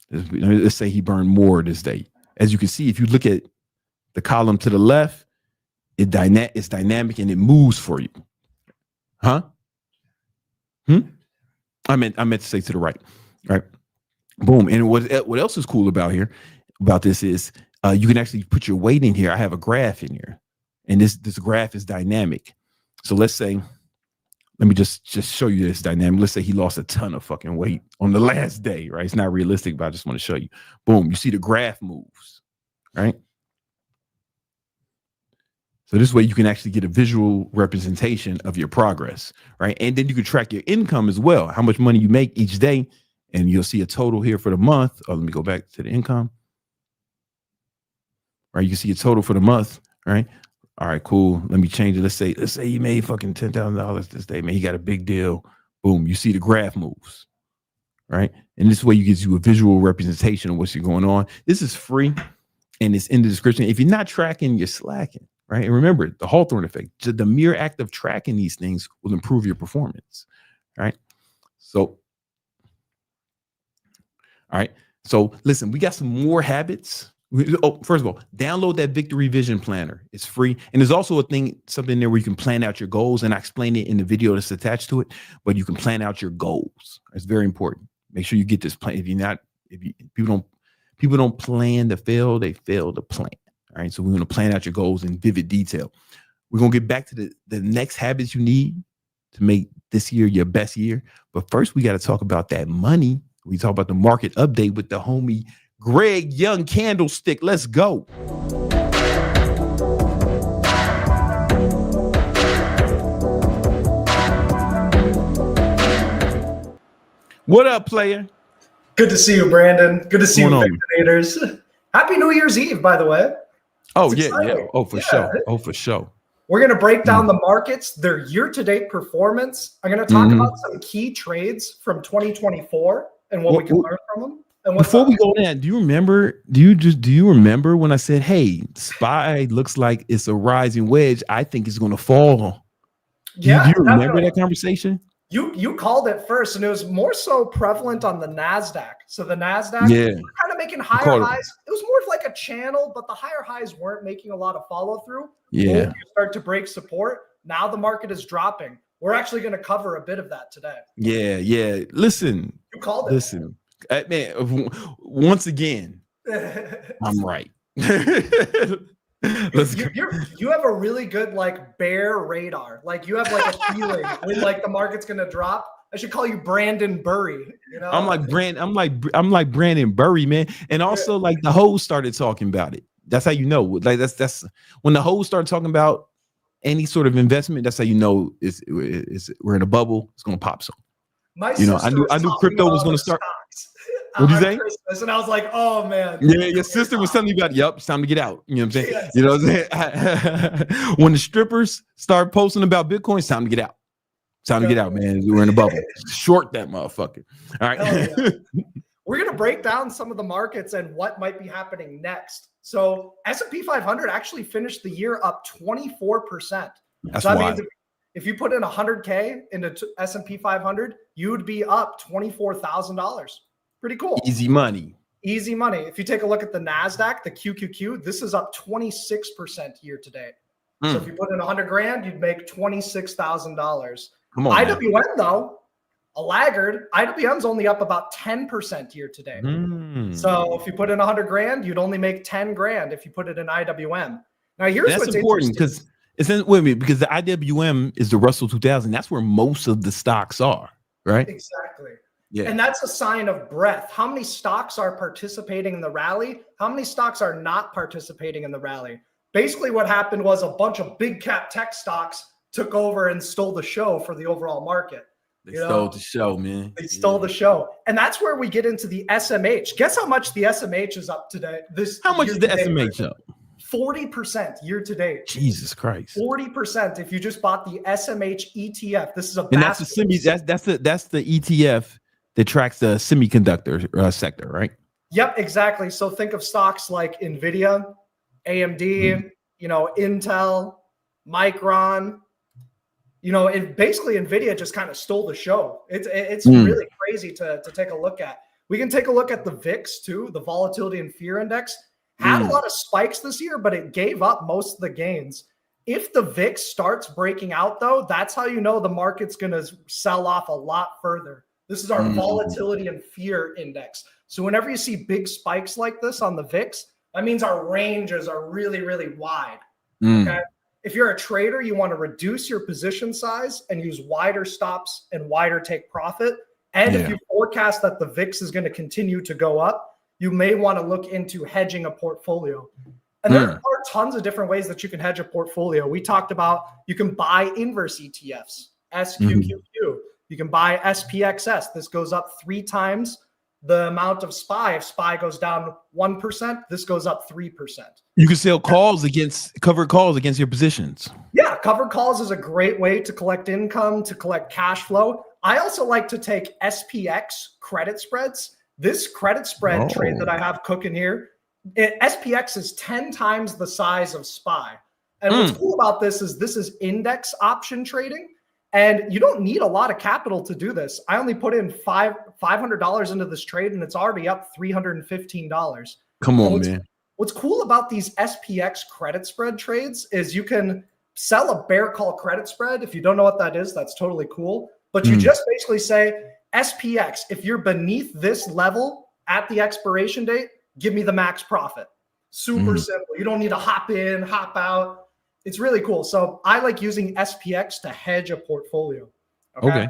Let's say he burned more this day. As you can see, if you look at the column to the left, it's dynamic and it moves for you. Huh? I meant to say to the right, right? Boom. And what else is cool about this is you can actually put your weight in here. I have a graph in here. And this graph is dynamic. So let's say, let me just show you this dynamic. Let's say he lost a ton of fucking weight on the last day, right? It's not realistic, but I just want to show you. Boom, you see the graph moves, right? So this way you can actually get a visual representation of your progress, right? And then you can track your income as well, how much money you make each day, and you'll see a total here for the month. Oh, let me go back to the income. Right, you can see a total for the month, right? All right, cool. Let me change it. Let's say you made fucking $10,000 this day, man. He got a big deal. Boom. You see the graph moves, right? And this way you gives you a visual representation of what's going on. This is free, and it's in the description. If you're not tracking, you're slacking, right? And remember the Hawthorne effect. Just the mere act of tracking these things will improve your performance, right? So, all right. So listen, we got some more habits. Oh, first of all, download that Victory Vision Planner. It's free. And there's also something there where you can plan out your goals. And I explain it in the video that's attached to it, but you can plan out your goals. It's very important. Make sure you get this plan. People don't plan to fail, they fail to plan. All right. So we're going to plan out your goals in vivid detail. We're going to get back to the next habits you need to make this year your best year. But first, we got to talk about that money. We talk about the market update with the homie Greg Young Candlestick. Let's go. What up, player? Good to see you, Brandon. Good to see you, Victinators. Happy New Year's Eve, by the way. Oh, yeah. Oh, for sure. We're going to break down the markets, their year-to-date performance. I'm going to talk about some key trades from 2024 and what we can learn from them. And before we go in, do you remember when I said, hey, SPY looks like it's a rising wedge? I think it's going to fall. Do you remember that conversation? You called it first, and it was more so prevalent on the NASDAQ. So the NASDAQ was kind of making higher highs. It was more of like a channel, but the higher highs weren't making a lot of follow through. Yeah. You start to break support. Now the market is dropping. We're actually going to cover a bit of that today. Yeah. Listen. You called it. Listen. Man, once again, I'm right. You have a really good like bear radar. Like you have like a feeling when like the market's gonna drop. I should call you Brandon Burry. You know, I'm like Brandon Burry, man. And also like the hoes started talking about it. That's how you know. Like that's when the hoes start talking about any sort of investment. That's how you know is we're in a bubble. It's gonna pop some. I knew crypto was gonna start. What'd you say? Christmas, and I was like, oh man. Yeah, your sister was telling me about it. Yep, it's time to get out. You know what I'm saying? Yes. You know what I'm saying? When the strippers start posting about Bitcoin, it's time to get out. It's time to get out, man. We're in a bubble. Short that motherfucker. All right. Yeah. We're gonna break down some of the markets and what might be happening next. So S&P 500 actually finished the year up 24%. That's so that wild. means if you put in 100K into S&P 500, you would be up $24,000. Pretty cool. Easy money. Easy money. If you take a look at the NASDAQ, the QQQ, this is up 26% year to date. So if you put in 100 grand, you'd make $26,000. Come on. IWM, man. Though, a laggard, IWM's only up about 10% year to date. So if you put in 100 grand, you'd only make 10 grand if you put it in IWM. Now, here's what's important because because the IWM is the Russell 2000. That's where most of the stocks are, right? Exactly. Yeah. And that's a sign of breadth. How many stocks are participating in the rally? How many stocks are not participating in the rally? Basically, what happened was a bunch of big cap tech stocks took over and stole the show for the overall market. They stole the show, man. They stole the show. And that's where we get into the SMH. Guess how much the SMH is up today? How much is the SMH up? 40% year to date. Jesus Christ. 40% if you just bought the SMH ETF. This is a and that's the that's the ETF that tracks the semiconductor sector, right? Yep, exactly. So think of stocks like Nvidia, AMD, Intel, Micron. Basically Nvidia just kind of stole the show. It's really crazy to take a look at. We can take a look at the VIX too. The volatility and fear index had a lot of spikes this year, but it gave up most of the gains. If the VIX starts breaking out though, that's how you know the market's going to sell off a lot further. This is our volatility and fear index. So whenever you see big spikes like this on the VIX, that means our ranges are really, really wide. Okay. If you're a trader, you want to reduce your position size and use wider stops and wider take profit. And if you forecast that the VIX is going to continue to go up, you may want to look into hedging a portfolio. And there are tons of different ways that you can hedge a portfolio. We talked about you can buy inverse ETFs, SQQQ. You can buy SPXS. This goes up 3 times the amount of SPY. If SPY goes down 1%, this goes up 3%. You can sell covered calls against your positions. Yeah, covered calls is a great way to collect income, to collect cash flow. I also like to take SPX credit spreads. This credit spread trade that I have cooking here, SPX is 10 times the size of SPY. And what's cool about this is index option trading. And you don't need a lot of capital to do this. I only put in $500 into this trade, and it's already up $315. Come on, man. What's cool about these SPX credit spread trades is you can sell a bear call credit spread. If you don't know what that is, that's totally cool. But you just basically say, SPX, if you're beneath this level at the expiration date, give me the max profit. Super simple. You don't need to hop in, hop out. It's really cool. So I like using SPX to hedge a portfolio. Okay.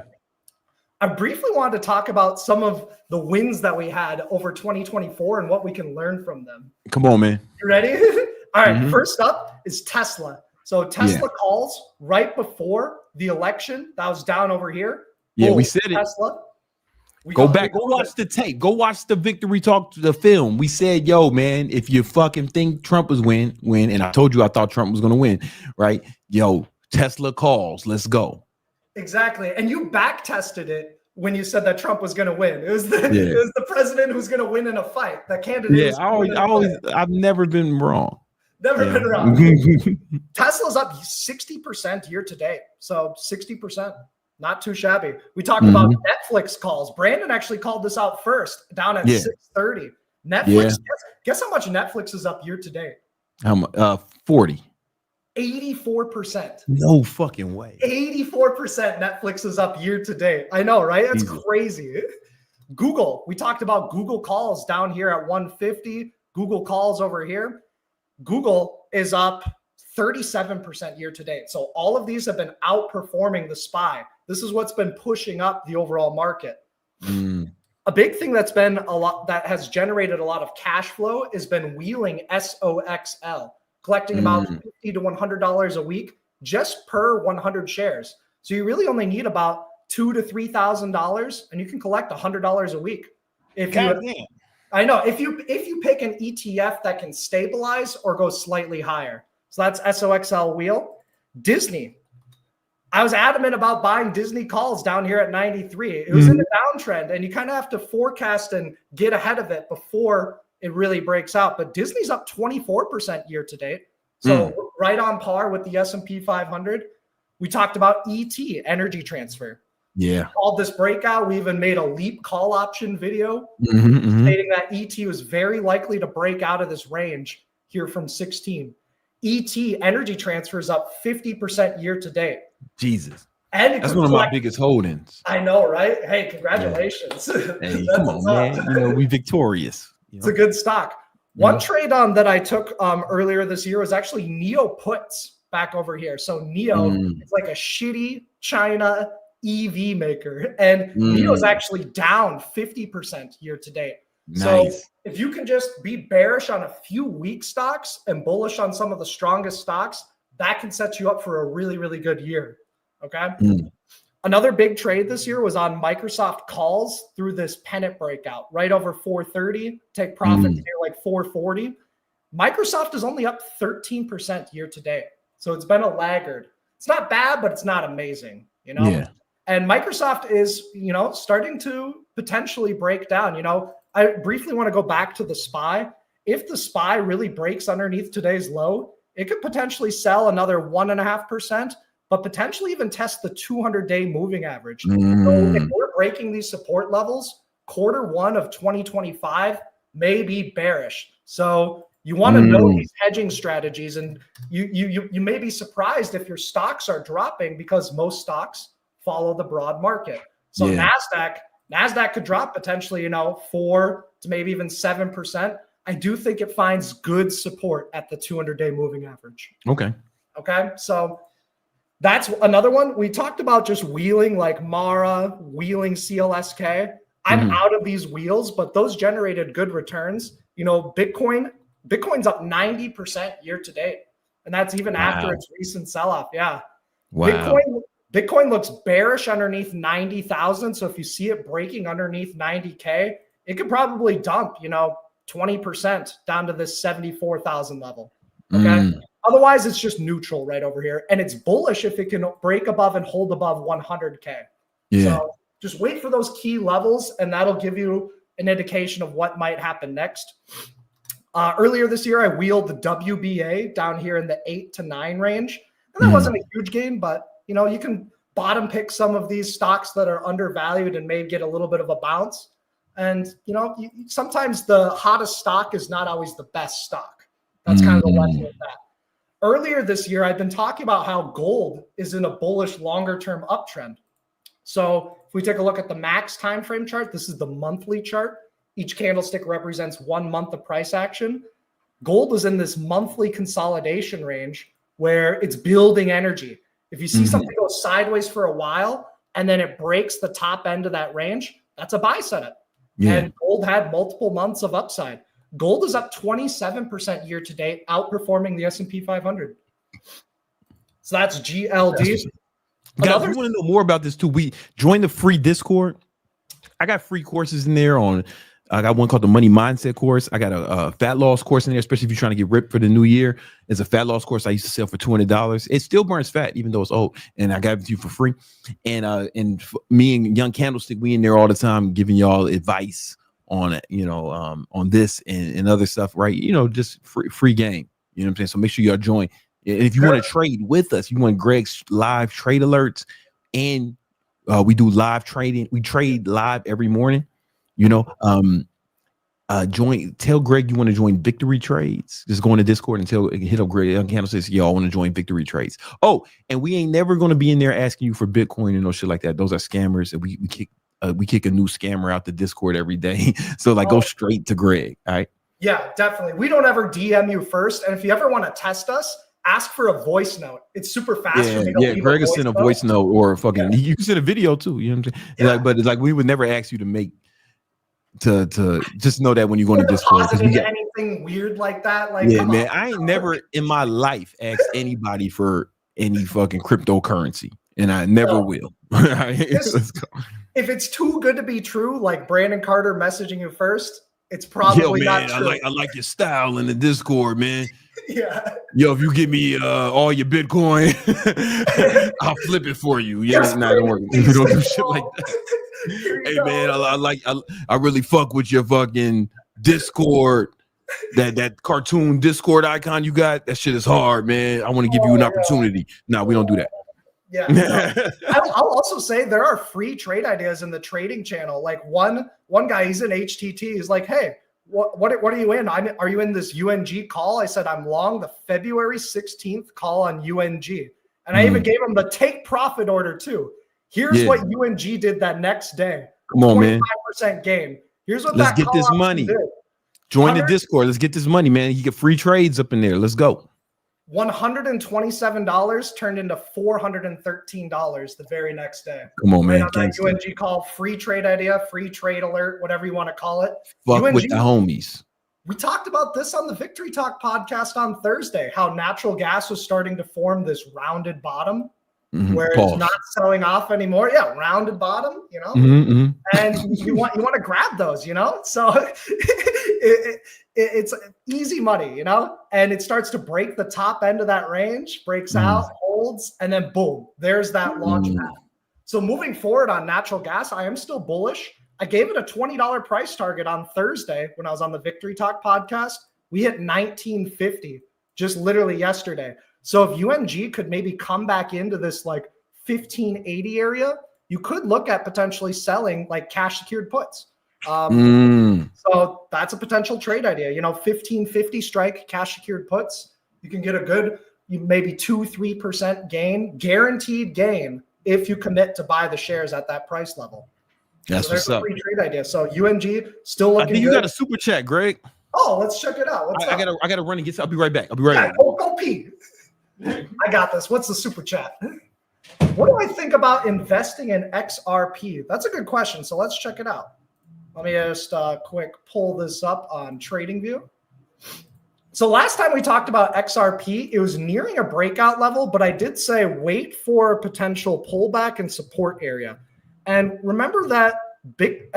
I briefly wanted to talk about some of the wins that we had over 2024 and what we can learn from them. Come on, man. You ready? All right. First up is Tesla. So Tesla calls right before the election. That was down over here. Yeah, we said it. Tesla. Go back, go watch the tape. Go watch the Victory Talk, the film. We said, yo, man, if you fucking think Trump was win, and I told you I thought Trump was going to win, right? Yo, Tesla calls. Let's go. Exactly. And you back tested it when you said that Trump was going to win. It was the president who's going to win in a fight. The candidate. Yeah, I've never been wrong. Never been wrong. Tesla's up 60% year to date. So 60%. Not too shabby. We talked about Netflix calls. Brandon actually called this out first, down at 6:30. Netflix. Guess how much Netflix is up year to date? How much? 40. 84%. No fucking way. 84% Netflix is up year to date. I know, right? That's crazy. Google, we talked about Google calls down here at 150, Google calls over here. Google is up 37% year to date. So all of these have been outperforming the SPY. This is what's been pushing up the overall market. A big thing that's been a lot that has generated a lot of cash flow has been wheeling SOXL, collecting about $50 to $100 a week just per 100 shares. So you really only need about $2,000 to $3,000, and you can collect $100 a week. I know if you pick an ETF that can stabilize or go slightly higher. So that's SOXL wheel. Disney. I was adamant about buying Disney calls down here at 93. It was in a downtrend, and you kind of have to forecast and get ahead of it before it really breaks out. But Disney's up 24% year to date. So right on par with the S&P 500. We talked about ET, energy transfer. Yeah. Called this breakout. We even made a leap call option video stating that ET was very likely to break out of this range here from 16. ET, energy transfer, is up 50% year to date. Jesus. And that's one of my biggest holdings. I know, right? Hey, congratulations. Yeah. Hey, come on, man. You know, we victorious. It's a good stock. One trade that I took earlier this year was actually Neo puts back over here. So Neo is like a shitty China EV maker, and Neo is actually down 50% year to date. Nice. So if you can just be bearish on a few weak stocks and bullish on some of the strongest stocks, that can set you up for a really, really good year. Okay. Another big trade this year was on Microsoft calls through this pennant breakout right over 430, take profits near like 440. Microsoft is only up 13% year to date. So it's been a laggard. It's not bad, but it's not amazing, you know? Yeah. And Microsoft is, you know, starting to potentially break down. You know, I briefly want to go back to the SPY. If the SPY really breaks underneath today's low, it could potentially sell another 1.5%, but potentially even test the 200-day moving average. So if we're breaking these support levels, Q1 of 2025 may be bearish. So you want to know these hedging strategies, and you may be surprised if your stocks are dropping because most stocks follow the broad market. So NASDAQ could drop potentially, you know, 4 to maybe even 7%. I do think it finds good support at the 200-day moving average. Okay. So that's another one. We talked about just wheeling like Mara, wheeling CLSK. I'm out of these wheels, but those generated good returns. You know, Bitcoin's up 90% year to date. And that's even after its recent sell-off. Yeah. Wow. Bitcoin looks bearish underneath 90,000. So if you see it breaking underneath 90K, it could probably dump, you know, 20% down to this 74,000 level. Okay. Otherwise, it's just neutral right over here. And it's bullish if it can break above and hold above 100K. Yeah. So just wait for those key levels, and that'll give you an indication of what might happen next. Earlier this year, I wheeled the WBA down here in the 8 to 9 range. And that wasn't a huge gain, but you know, you can bottom pick some of these stocks that are undervalued and may get a little bit of a bounce. And, you know, sometimes the hottest stock is not always the best stock. That's kind of the lesson with that. Earlier this year, I've been talking about how gold is in a bullish longer-term uptrend. So if we take a look at the max time frame chart, this is the monthly chart. Each candlestick represents 1 month of price action. Gold is in this monthly consolidation range where it's building energy. If you see something go sideways for a while and then it breaks the top end of that range, that's a buy setup. Yeah. And gold had multiple months of upside. Gold is up 27% year to date, outperforming the S&P 500. So that's GLD. Guys, we want to know more about this too. We join the free Discord. I got free courses in there on. I got one called the Money Mindset course. I got a fat loss course in there, especially if you're trying to get ripped for the new year. It's a fat loss course I used to sell for $200. It still burns fat, even though it's old, and I got it to you for free. And me and Young Candlestick, we in there all the time giving y'all advice on it, you know, on this and other stuff, right? You know, just free game. You know what I'm saying? So make sure y'all join. And if you want to trade with us, you want Greg's live trade alerts, and we do live trading. We trade live every morning. You know, tell Greg you want to join Victory Trades. Just go on the Discord and hit up Greg. Young Candle says, y'all want to join Victory Trades. Oh, and we ain't never going to be in there asking you for Bitcoin and no shit like that. Those are scammers, and we kick we kick a new scammer out the Discord every day. So like, go straight to Greg. All right. Yeah, definitely. We don't ever DM you first. And if you ever want to test us, ask for a voice note. It's super fast. Yeah. Greg will send a voice note or fucking, you can send a video too. You know what I'm saying? Yeah. Like, but it's like, we would never ask you to make, to just know that when you go to Discord. Anything weird like that. Like, yeah, man, I ain't never in my life asked anybody for any fucking cryptocurrency. And I never will. Let's go. If it's too good to be true, like Brandon Carter messaging you first, it's probably not true. I like your style in the Discord, man. Yeah. Yo, if you give me all your Bitcoin, I'll flip it for you. Yeah, it's not gonna work. We don't do shit like that. Hey, man, I really fuck with your fucking Discord. That cartoon Discord icon you got, that shit is hard, man. I want to give you an opportunity. No, we don't do that. Yeah. No. I'll also say there are free trade ideas in the trading channel. Like one guy, he's in HTT. He's like, hey, what are you in? Are you in this UNG call? I said, I'm long the February 16th call on UNG. And I even gave him the take profit order too. Here's what UNG did that next day. Come on, man. 25% gain. Here's what Let's get this money. Did. Join the Discord. Let's get this money, man. You get free trades up in there. Let's go. $127 turned into $413 the very next day. Come on, man. Right on that UNG call, free trade idea, free trade alert, whatever you want to call it. Fuck UNG, with the homies. We talked about this on the Victory Talk podcast on Thursday, how natural gas was starting to form this rounded bottom where it's not selling off anymore. Yeah, rounded bottom, you know, and you want to grab those, you know, so it's easy money, you know, and it starts to break the top end of that range, breaks out, holds, and then boom, there's that launch pad. So moving forward on natural gas, I am still bullish. I gave it a $20 price target on Thursday when I was on the Victory Talk podcast. We hit $19.50 just literally yesterday. So if UNG could maybe come back into this like 1580 area, you could look at potentially selling like cash secured puts. So that's a potential trade idea. You know, 1550 strike cash secured puts. You can get a good, maybe 2-3% gain, guaranteed gain if you commit to buy the shares at that price level. That's what's up. Free trade idea. So UNG still looking. I think you got a super chat, Greg. Oh, let's check it out. I gotta run and get. I'll be right back. Go pee. I got this. What's the super chat? What do I think about investing in XRP? That's a good question. So let's check it out. Let me just quick pull this up on TradingView. So last time we talked about XRP, it was nearing a breakout level, but I did say wait for a potential pullback and support area. And remember that big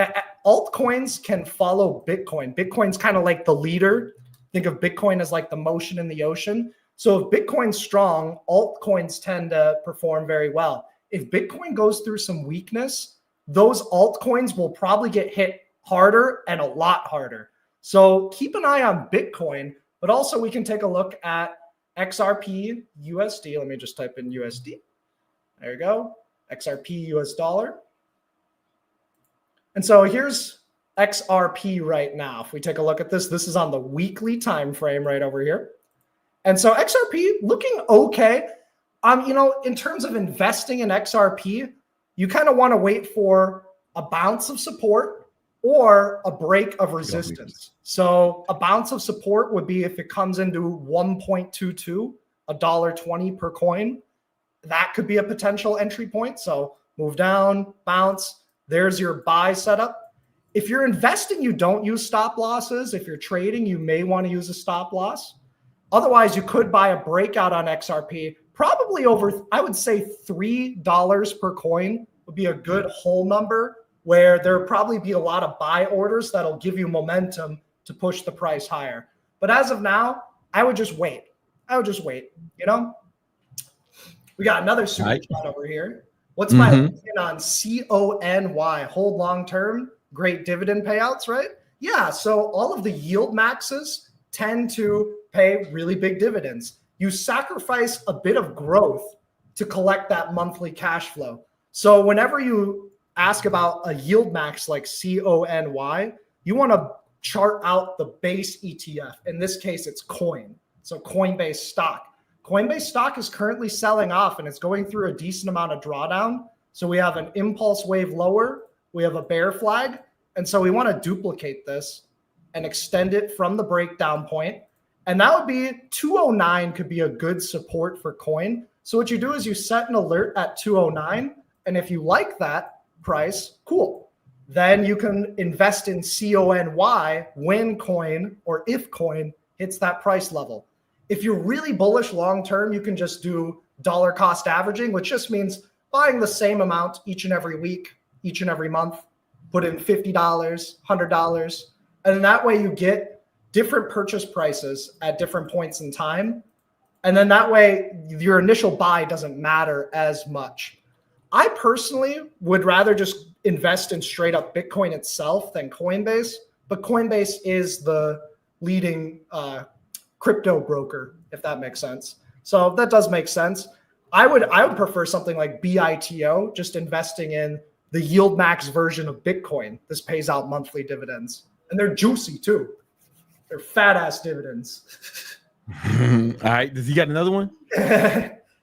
altcoins can follow Bitcoin. Bitcoin's kind of like the leader. Think of Bitcoin as like the motion in the ocean. So if Bitcoin's strong, altcoins tend to perform very well. If Bitcoin goes through some weakness, those altcoins will probably get hit harder and a lot harder. So keep an eye on Bitcoin, but also we can take a look at XRP USD. Let me just type in USD. There you go. XRP US dollar. And so here's XRP right now. If we take a look at this, this is on the weekly time frame right over here. And so XRP looking okay. You know, in terms of investing in XRP, you kind of want to wait for a bounce of support or a break of resistance. So a bounce of support would be if it comes into 1.22, $1.20 per coin. That could be a potential entry point. So move down, bounce. There's your buy setup. If you're investing, you don't use stop losses. If you're trading, you may want to use a stop loss. Otherwise, you could buy a breakout on XRP, probably over, I would say $3 per coin would be a good whole number where there would probably be a lot of buy orders that'll give you momentum to push the price higher. But as of now, I would just wait. You know? We got another super chat over here. What's my opinion on CONY? Hold long term, great dividend payouts, right? Yeah, so all of the yield maxes tend to pay really big dividends. You sacrifice a bit of growth to collect that monthly cash flow. So whenever you ask about a yield max like CONY, you want to chart out the base ETF. In this case, it's coin. So Coinbase stock. Coinbase stock is currently selling off and it's going through a decent amount of drawdown. So we have an impulse wave lower we have a bear flag. And so we want to duplicate this and extend it from the breakdown point. And that would be 209 could be a good support for coin. So what you do is you set an alert at 209. And if you like that price, cool. Then you can invest in CONY when coin or if coin hits that price level. If you're really bullish long-term, you can just do dollar cost averaging, which just means buying the same amount each and every week, each and every month, put in $50, $100. And that way you get different purchase prices at different points in time. And then that way your initial buy doesn't matter as much. I personally would rather just invest in straight up Bitcoin itself than Coinbase, but Coinbase is the leading crypto broker, if that makes sense. So that does make sense. I would prefer something like BITO, just investing in the yield max version of Bitcoin. This pays out monthly dividends, and they're juicy too. They're fat ass dividends. All right. Does he got another one?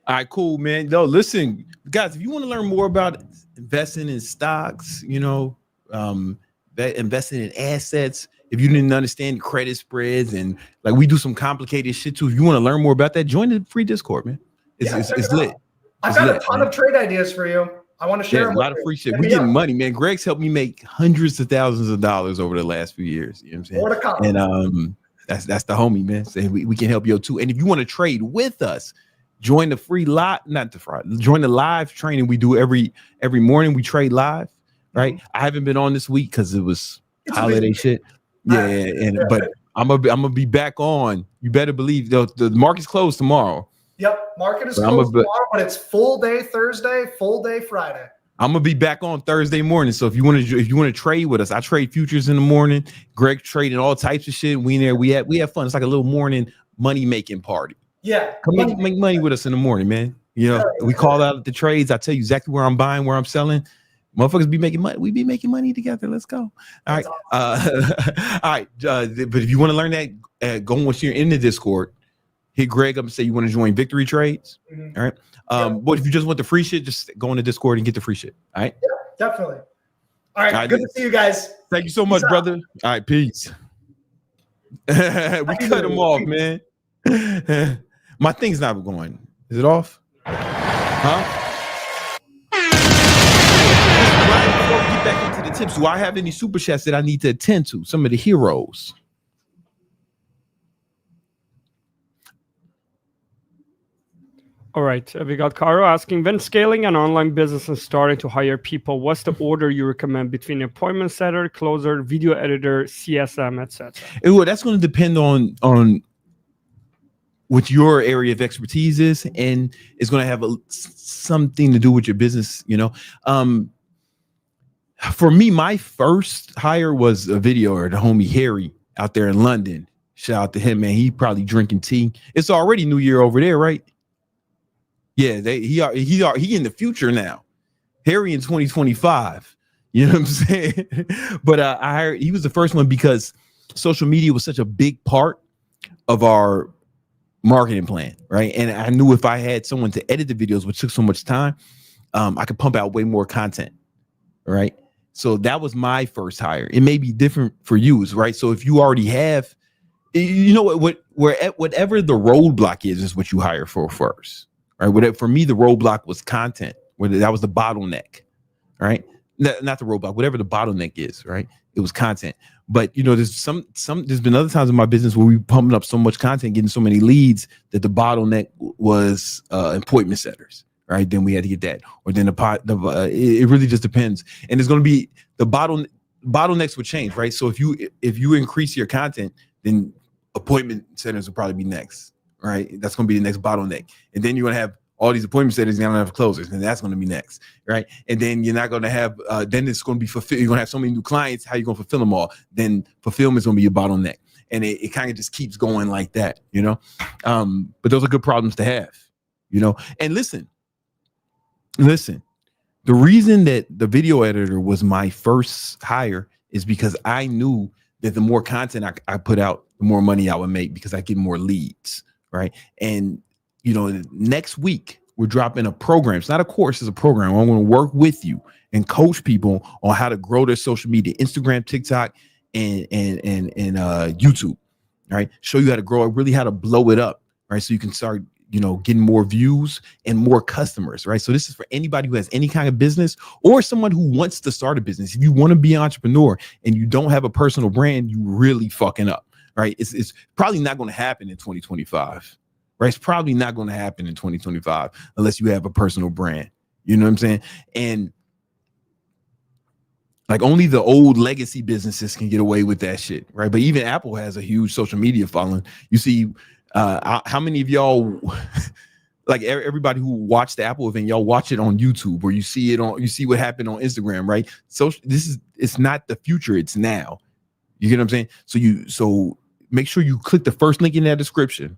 All right, cool, man. No, listen, guys, if you want to learn more about investing in stocks, you know, that investing in assets, if you didn't understand credit spreads and like we do some complicated shit too, if you want to learn more about that, join the free Discord, man. It's lit. I've got a ton of trade ideas for you. I want to share a lot of free shit. We getting money, man. Greg's helped me make hundreds of thousands of dollars over the last few years. You know what I'm saying? More to come. And that's the homie, man. So we can help you too. And if you want to trade with us, join the free join the live training we do every morning. We trade live, right? I haven't been on this week because it was holiday shit. Yeah, but I'm gonna be back on. You better believe the market's closed tomorrow. Yep, market is closed tomorrow, but it's full day Thursday, full day Friday. I'm gonna be back on Thursday morning. So if you want to trade with us, I trade futures in the morning. Greg trading all types of shit. We have fun. It's like a little morning money making party. Yeah, come make money with us in the morning, man. You know, we call out the trades. I tell you exactly where I'm buying, where I'm selling. Motherfuckers be making money. We be making money together. Let's go. All right. All right. But if you want to learn that, go once you're in the Discord, hit Greg up and say you want to join Victory Trades. All right. But if you just want the free shit, just go in the Discord and get the free shit. All right. Yeah, definitely. All right. Good to see you guys. Thank you so much, brother. All right. Peace. We cut him off, man. My thing's not going. Is it off? Huh? Before we get back into the tips, do I have any super chats that I need to attend to? Some of the heroes. All right, we got Caro asking, when scaling an online business and starting to hire people, what's the order you recommend between appointment setter, closer, video editor, CSM, etc.? Well, that's going to depend on what your area of expertise is, and it's going to have something to do with your business. You know, for me, my first hire was a video or the homie Harry out there in London. Shout out to him, man. He probably drinking tea. It's already New Year over there, right? Yeah, he in the future now. Harry in 2025. You know what I'm saying? But he was the first one because social media was such a big part of our marketing plan, right? And I knew if I had someone to edit the videos, which took so much time, I could pump out way more content, right? So that was my first hire. It may be different for you, right? So if you already have, you know whatever the roadblock is what you hire for first. Right. For me, the roadblock was content. That was the bottleneck. Right. Not the roadblock, whatever the bottleneck is. Right. It was content. But, you know, there's been other times in my business where we pumping up so much content, getting so many leads that the bottleneck was appointment setters. Right. Then we had to get that. Or then it really just depends. And it's going to be the bottlenecks would change. Right. So if you increase your content, then appointment centers will probably be next. Right, that's going to be the next bottleneck, and then you're going to have all these appointment settings. You're going to have closers, and that's going to be next, right? And then you're not going to have. Then it's going to be fulfilled. You're going to have so many new clients. How are you going to fulfill them all? Then fulfillment is going to be your bottleneck, and it kind of just keeps going like that, you know. But those are good problems to have, you know. And listen. The reason that the video editor was my first hire is because I knew that the more content I put out, the more money I would make because I get more leads. Right. And, you know, next week we're dropping a program. It's not a course, it's a program. I'm going to work with you and coach people on how to grow their social media, Instagram, TikTok, and YouTube. All right. Show you how to grow it, really how to blow it up. Right. So you can start, getting more views and more customers. Right. So this is for anybody who has any kind of business or someone who wants to start a business. If you want to be an entrepreneur and you don't have a personal brand, you really fucking up. Right. It's probably not going to happen in 2025. Right. It's probably not going to happen in 2025 unless you have a personal brand. You know what I'm saying? And like only the old legacy businesses can get away with that shit, right? But even Apple has a huge social media following. You see, how many of y'all, like everybody who watched the Apple event, y'all watch it on YouTube, or you see what happened on Instagram, right? So it's not the future, it's now. You get what I'm saying? So make sure you click the first link in that description.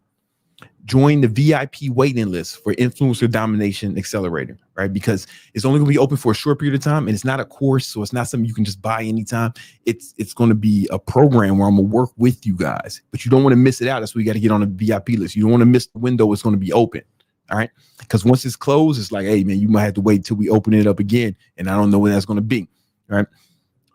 Join the VIP waiting list for Influencer Domination Accelerator, right? Because it's only going to be open for a short period of time, and it's not a course, so it's not something you can just buy anytime. It's going to be a program where I'm going to work with you guys, but you don't want to miss it out. That's why you got to get on the VIP list. You don't want to miss the window. It's going to be open, all right? Because once it's closed, it's like, hey, man, you might have to wait till we open it up again, and I don't know when that's going to be, all right?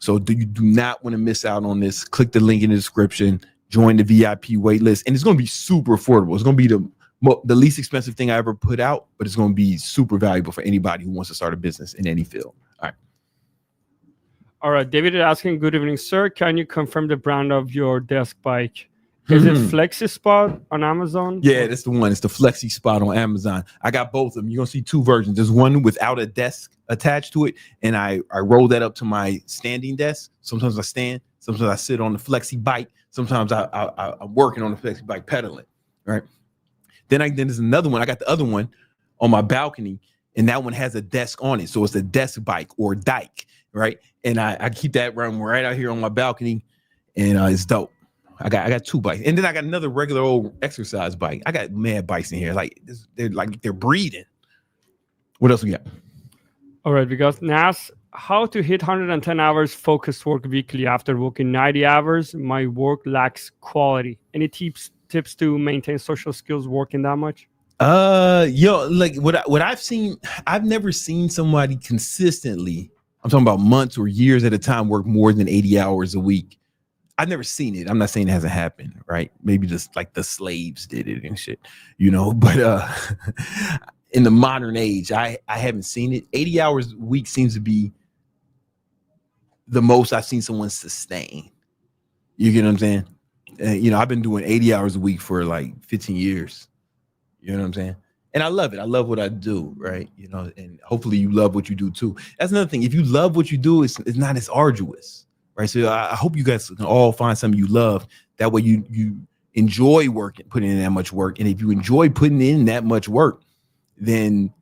So you do not want to miss out on this. Click the link in the description. Join the VIP wait list, and it's going to be super affordable. It's going to be the least expensive thing I ever put out, but it's going to be super valuable for anybody who wants to start a business in any field. All right. David is asking, good evening, sir. Can you confirm the brand of your desk bike? Is it Flexi Spot on Amazon? Yeah, that's the one. It's the Flexi Spot on Amazon. I got both of them. You're going to see two versions. There's one without a desk attached to it, and I roll that up to my standing desk. Sometimes I stand. Sometimes I sit on the Flexi bike. Sometimes I'm working on the Flexi bike pedaling, right? Then there's another one. I got the other one on my balcony, and that one has a desk on it. So it's a desk bike or dike, right? And I keep that running right out here on my balcony, and it's dope. I got two bikes, and then I got another regular old exercise bike. I got mad bikes in here, they're breeding. What else we got? All right, we got Nas. How to hit 110 hours focused work weekly after working 90 hours? My work lacks quality. Any tips to maintain social skills working that much? Like what I've seen, I've never seen somebody consistently, I'm talking about months or years at a time, work more than 80 hours a week. I've never seen it. I'm not saying it hasn't happened, right? Maybe just like the slaves did it and shit, but in the modern age, I haven't seen it. 80 hours a week seems to be the most I've seen someone sustain. You get what I'm saying? I've been doing 80 hours a week for like 15 years. You know what I'm saying? And I love it. I love what I do, right? And hopefully you love what you do too. That's another thing. If you love what you do, it's not as arduous, right? So I hope you guys can all find something you love. That way you enjoy putting in that much work. And if you enjoy putting in that much work, then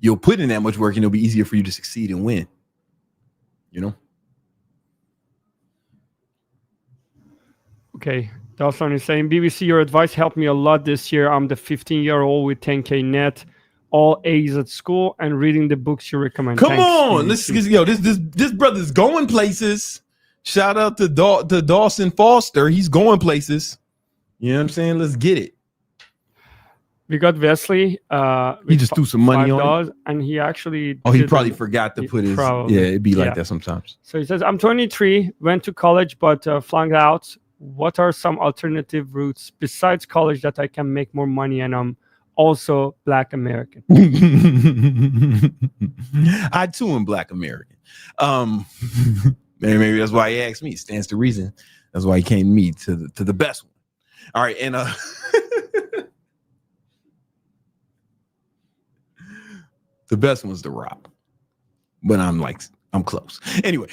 you'll put in that much work and it'll be easier for you to succeed and win, Okay, Dawson is saying, BBC, your advice helped me a lot this year. I'm the 15-year-old with 10K net, all A's at school, and reading the books you recommend. Come Thanks, on, BBC. this brother's going places. Shout out to Dawson Foster. He's going places. You know what I'm saying? Let's get it. We got Wesley. He just threw some money on it. And he actually... he probably forgot to put his... Probably. Yeah, it'd be like that sometimes. So he says, I'm 23, went to college, but flunked out. What are some alternative routes besides college that I can make more money, and I'm also Black American? I too am Black American. Maybe that's why he asked me. Stands to reason. That's why he came to me to the best one. All right, and the best one's The Rock, but I'm close. Anyway,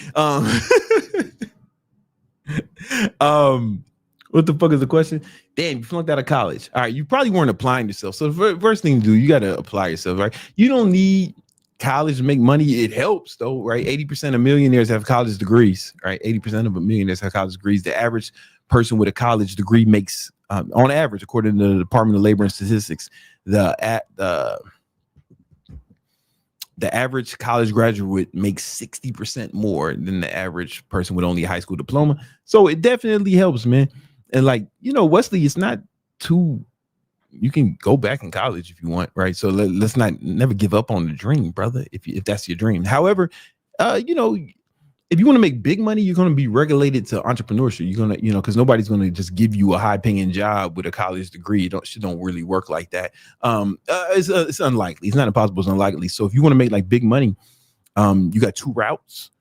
what the fuck is the question? Damn, you flunked out of college. All right, you probably weren't applying yourself. So the first thing to do, you got to apply yourself, right? You don't need college to make money. It helps though, right? 80% of millionaires have college degrees, right? 80% of millionaires have college degrees. The average person with a college degree makes, on average, according to the Department of Labor and Statistics, the average college graduate makes 60% more than the average person with only a high school diploma. So it definitely helps, man. And Wesley, it's not too you can go back in college if you want, right? So let's not never give up on the dream, brother, if that's your dream. However, you know, if you want to make big money, you're going to be regulated to entrepreneurship. You're going to, you know, because nobody's going to just give you a high paying job with a college degree. Shit don't really work like that. It's unlikely. It's not impossible. It's unlikely. So if you want to make like big money, you got two routes.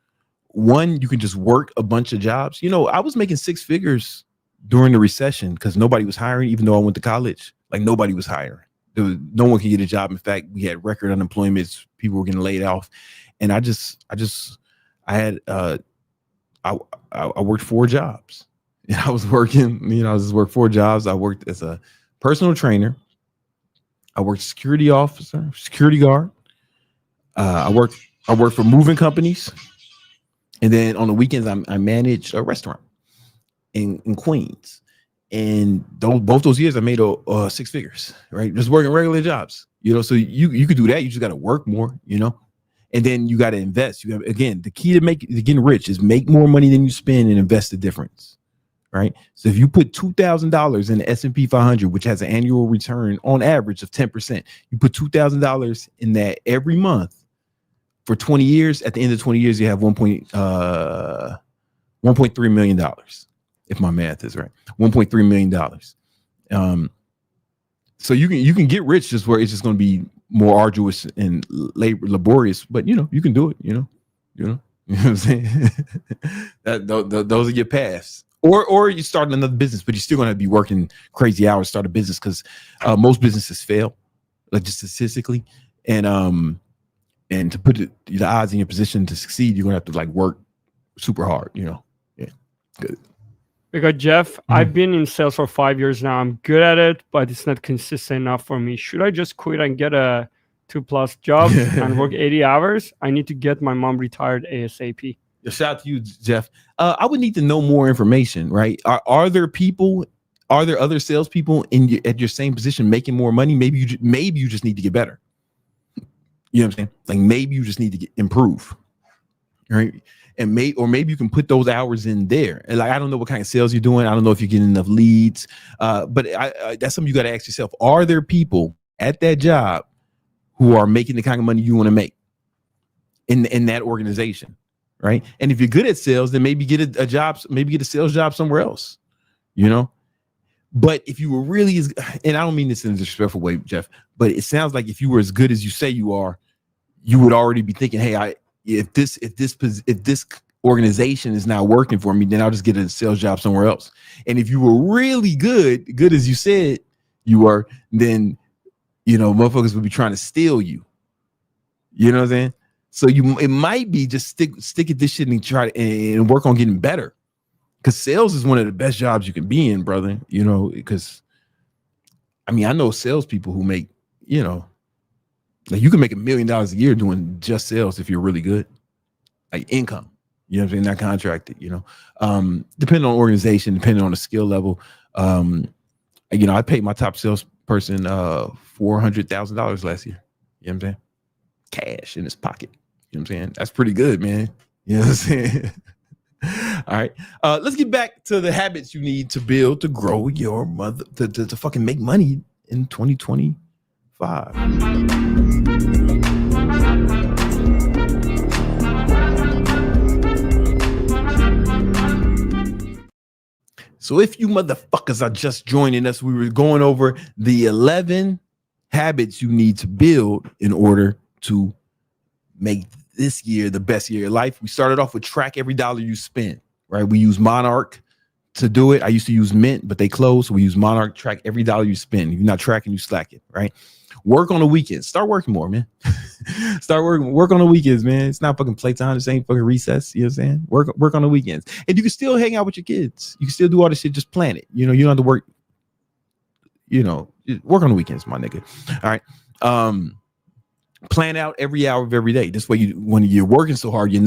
One, you can just work a bunch of jobs. You know, I was making 6 figures during the recession because nobody was hiring, even though I went to college. Like nobody was hiring. No one could get a job. In fact, we had record unemployment. People were getting laid off. And I worked 4 jobs. And I was working, you know, I just worked 4 jobs. I worked as a personal trainer. I worked security officer, security guard. I worked for moving companies. And then on the weekends, I managed a restaurant in Queens. And both those years I made 6 figures, right? Just working regular jobs, you know. So you could do that. You just got to work more, you know. And then you got to invest. You have, again, the key to getting rich is make more money than you spend and invest the difference, right? So if you put $2,000 in the S&P 500, which has an annual return on average of 10%, you put $2,000 in that every month for 20 years. At the end of 20 years, you have $1.3 million, if my math is right. $1.3 million. So you can get rich just where it's just going to be more arduous and laborious, but you know, you can do it, you know what I'm saying? Those are your paths. Or you start another business, but you're still going to be working crazy hours, start a business, because most businesses fail, like just statistically. And to put the odds in your position to succeed, you're going to have to like work super hard, you know? Yeah, good. Because Jeff, I've been in sales for 5 years now. I'm good at it, but it's not consistent enough for me. Should I just quit and get a 2+ job and work 80 hours? I need to get my mom retired ASAP. Shout out to you, Jeff. I would need to know more information, right? Are there other salespeople at your same position making more money? Maybe you just need to get better. You know what I'm saying? Like maybe you just need to improve, right? And maybe you can put those hours in there. And like, I don't know what kind of sales you're doing. I don't know if you're getting enough leads. But that's something you got to ask yourself. Are there people at that job who are making the kind of money you want to make in that organization? Right. And if you're good at sales, then maybe get a job, maybe get a sales job somewhere else, you know? But if you were really and I don't mean this in a disrespectful way, Jeff, but it sounds like if you were as good as you say you are, you would already be thinking, hey, if this organization is not working for me, then I'll just get a sales job somewhere else. And if you were really good as you said you were, then, you know, motherfuckers would be trying to steal you. You know what I'm saying? So it might be just stick at this shit and try and work on getting better. Because sales is one of the best jobs you can be in, brother. You know, because I mean, I know salespeople who make, you know, like you can make $1 million a year doing just sales if you're really good, like income. You know what I'm saying? Not contracted, you know. Depending on organization, depending on the skill level. You know, I paid my top salesperson $400,000 last year. You know what I'm saying? Cash in his pocket. You know what I'm saying? That's pretty good, man. You know what I'm saying? All right. Let's get back to the habits you need to build to grow your mother to fucking make money in 2025. So if you motherfuckers are just joining us, we were going over the 11 habits you need to build in order to make this year the best year of your life. We started off with track every dollar you spend, right? We use Monarch to do it. I used to use Mint, but they closed. So we use Monarch, track every dollar you spend. If you're not tracking, you slacking, right? Work on the weekends. Start working more, man. Start work on the weekends, man. It's not fucking playtime. This ain't fucking recess. You know what I'm saying? Work on the weekends. And you can still hang out with your kids. You can still do all this shit. Just plan it. You know, you don't have to work. You know, work on the weekends, my nigga. All right. Plan out every hour of every day. This way, when you're working so hard, you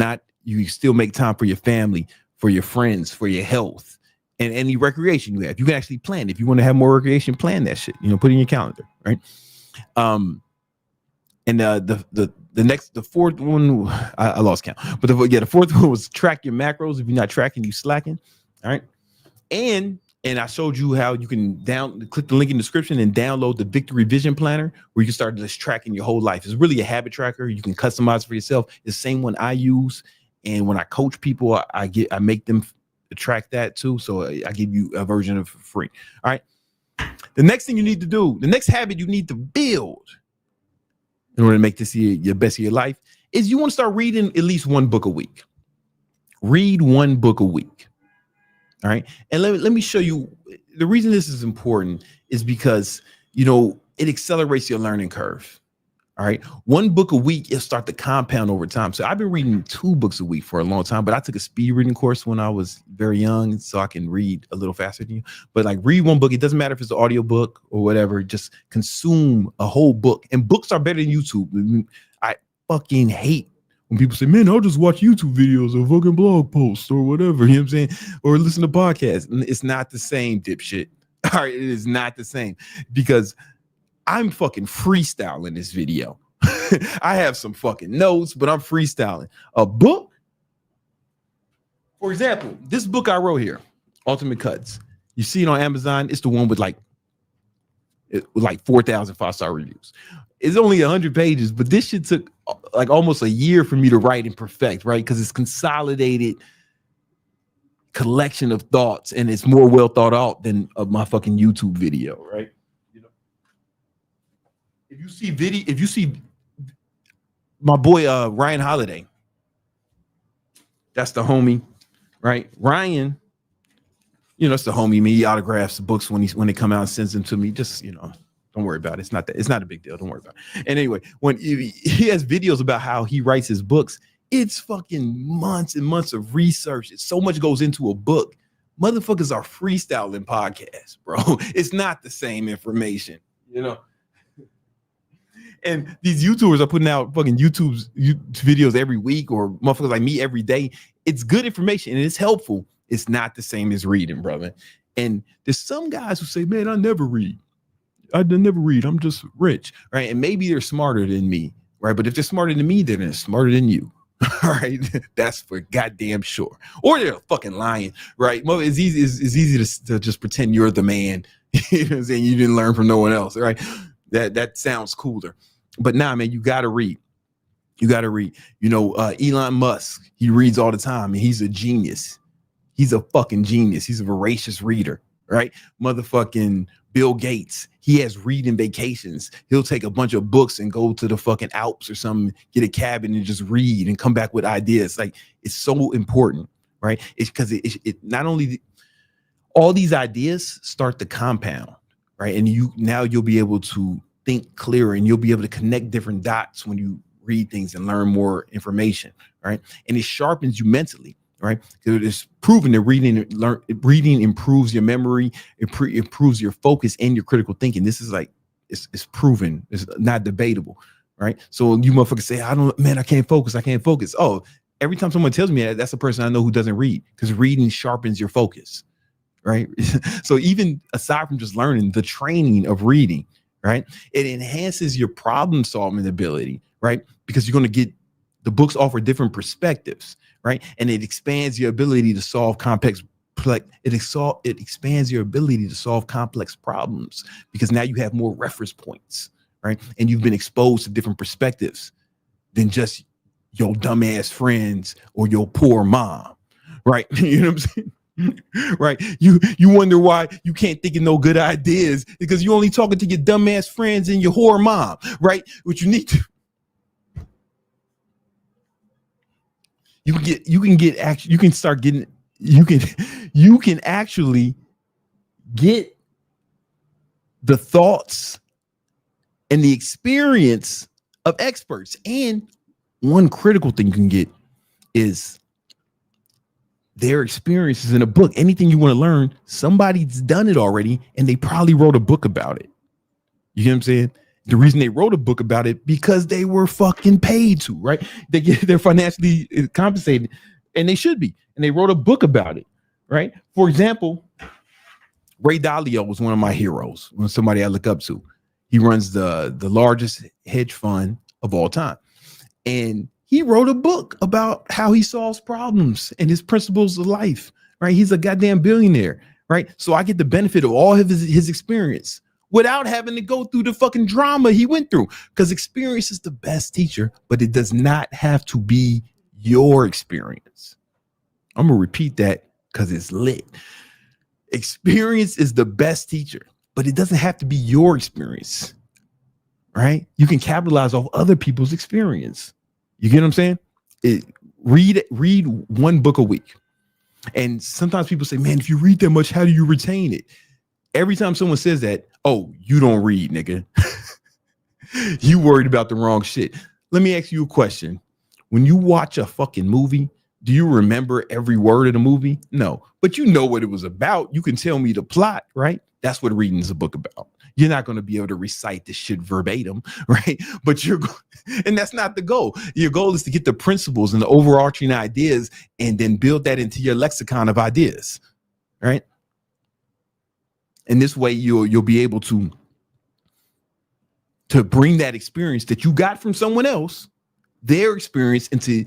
still make time for your family, for your friends, for your health, and any recreation you have. You can actually plan. If you want to have more recreation, plan that shit. You know, put it in your calendar, right? And the fourth one, I lost count. But the fourth one was track your macros. If you're not tracking, you slacking. All right. And And I showed you how you can click the link in the description and download the Victory Vision Planner, where you can start just tracking your whole life. It's really a habit tracker. You can customize for yourself. It's the same one I use. And when I coach people, I make them track that too. So I give you a version of it for free. All right. The next thing you need to do, the next habit you need to build in order to make this your best of your life, is you want to start reading at least one book a week. Read one book a week. All right. And let me show you the reason this is important is because, it accelerates your learning curve. All right. One book a week, it'll start to compound over time. So I've been reading 2 books a week for a long time, but I took a speed reading course when I was very young, so I can read a little faster than you. But like, read one book. It doesn't matter if it's an audio book or whatever. Just consume a whole book. And books are better than YouTube. I fucking hate when people say, man, I'll just watch YouTube videos or fucking blog posts or whatever, you know what I'm saying? Or listen to podcasts. It's not the same, dipshit. All right, it is not the same, because I'm fucking freestyling this video. I have some fucking notes, but I'm freestyling. A book, for example, this book I wrote here, Ultimate Cuts. You see it on Amazon. It's the one with like 4,000 5-star reviews. It's only 100 pages, but this shit took like almost a year for me to write and perfect, right? Because it's consolidated collection of thoughts, and it's more well thought out than my fucking YouTube video, right? If you see my boy Ryan Holiday, that's the homie, right? Ryan, it's the homie. He autographs the books when they come out and sends them to me. Just don't worry about it. It's not a big deal. Don't worry about it. And anyway, when he has videos about how he writes his books, it's fucking months and months of research. So much goes into a book. Motherfuckers are freestyling podcasts, bro. It's not the same information, And these YouTubers are putting out fucking YouTube videos every week, or motherfuckers like me every day. It's good information and it's helpful. It's not the same as reading, brother. And there's some guys who say, man, I never read. I'm just rich, right? And maybe they're smarter than me, right? But if they're smarter than me, then they're smarter than you. All right, that's for goddamn sure. Or they're fucking lying, right? Well, it's easy to just pretend you're the man. You know what I'm saying? You didn't learn from no one else, right? That sounds cooler. But nah, man, you gotta read. Elon Musk, he reads all the time, and he's a genius. He's a fucking genius. He's a voracious reader, right? Motherfucking Bill Gates, he has reading vacations. He'll take a bunch of books and go to the fucking Alps or something, get a cabin and just read and come back with ideas. Like, it's so important, right? It's because it not only all these ideas start to compound, right? And you'll be able to think clearer, and you'll be able to connect different dots when you read things and learn more information, right? And it sharpens you mentally, right? Because it's proven that reading improves your memory, improves your focus and your critical thinking. This is like, it's proven, it's not debatable, right? So you motherfuckers say, I can't focus. Oh, every time someone tells me that, that's a person I know who doesn't read, because reading sharpens your focus, right? So even aside from just learning, the training of reading, right, it enhances your problem solving ability, right? Because you're going to get, the books offer different perspectives, right? And it expands your ability to solve complex problems, because now you have more reference points, right? And you've been exposed to different perspectives than just your dumbass friends or your poor mom, right? You know what I'm saying? Right? You wonder why you can't think of no good ideas, because you're only talking to your dumbass friends and your whore mom, right? What you need to, you can actually get the thoughts and the experience of experts. And one critical thing you can get is their experiences in a book. Anything you want to learn, somebody's done it already, and they probably wrote a book about it. You know what I'm saying? The reason they wrote a book about it, because they were fucking paid to, right? They're financially compensated, and they should be. And they wrote a book about it, right? For example, Ray Dalio was one of my heroes, somebody I look up to. He runs the largest hedge fund of all time. And he wrote a book about how he solves problems and his principles of life, right? He's a goddamn billionaire, right? So I get the benefit of all of his experience without having to go through the fucking drama he went through. Because experience is the best teacher, but it does not have to be your experience. I'm gonna repeat that because it's lit. Experience is the best teacher, but it doesn't have to be your experience, right? You can capitalize off other people's experience. You get what I'm saying? Read one book a week. And sometimes people say, man, if you read that much, how do you retain it? Every time someone says that, oh, you don't read, nigga. You worried about the wrong shit. Let me ask you a question. When you watch a fucking movie, do you remember every word of the movie? No, but you know what it was about. You can tell me the plot, right? That's what reading is a book about. You're not going to be able to recite this shit verbatim, right? But and that's not the goal. Your goal is to get the principles and the overarching ideas and then build that into your lexicon of ideas, right? And this way you'll be able to bring that experience that you got from someone else, their experience, into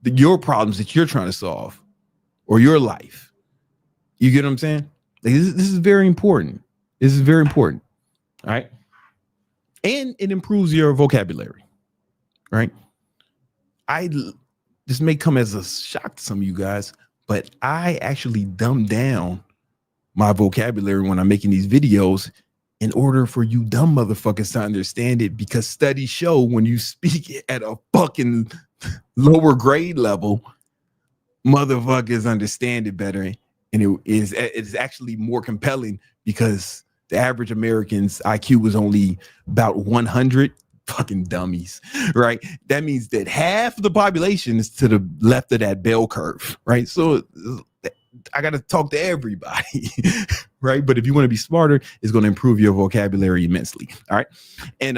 your problems that you're trying to solve or your life. You get what I'm saying? Like, this is very important. This is very important. All right. And it improves your vocabulary. Right. This may come as a shock to some of you guys, but I actually dumb down my vocabulary when I'm making these videos in order for you dumb motherfuckers to understand it, because studies show when you speak at a fucking lower grade level, motherfuckers understand it better, and it's actually more compelling because the average American's IQ was only about 100. Fucking dummies, right? That means that half of the population is to the left of that bell curve, right? So I got to talk to everybody, right? But if you want to be smarter, it's going to improve your vocabulary immensely. All right. And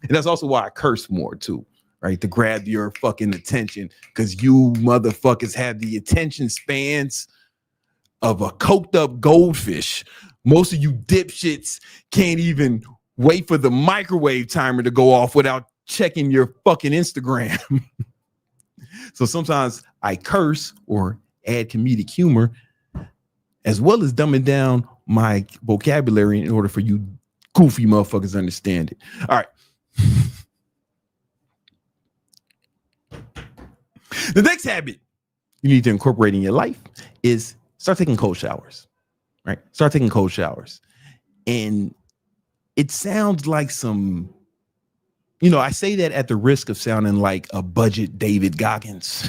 that's also why I curse more too, right? To grab your fucking attention, because you motherfuckers have the attention spans of a coked up goldfish. Most of you dipshits can't even wait for the microwave timer to go off without checking your fucking Instagram. So sometimes I curse or add comedic humor, as well as dumbing down my vocabulary in order for you goofy motherfuckers to understand it. All right. The next habit you need to incorporate in your life is start taking cold showers, right? Start taking cold showers. And it sounds like some, I say that at the risk of sounding like a budget David Goggins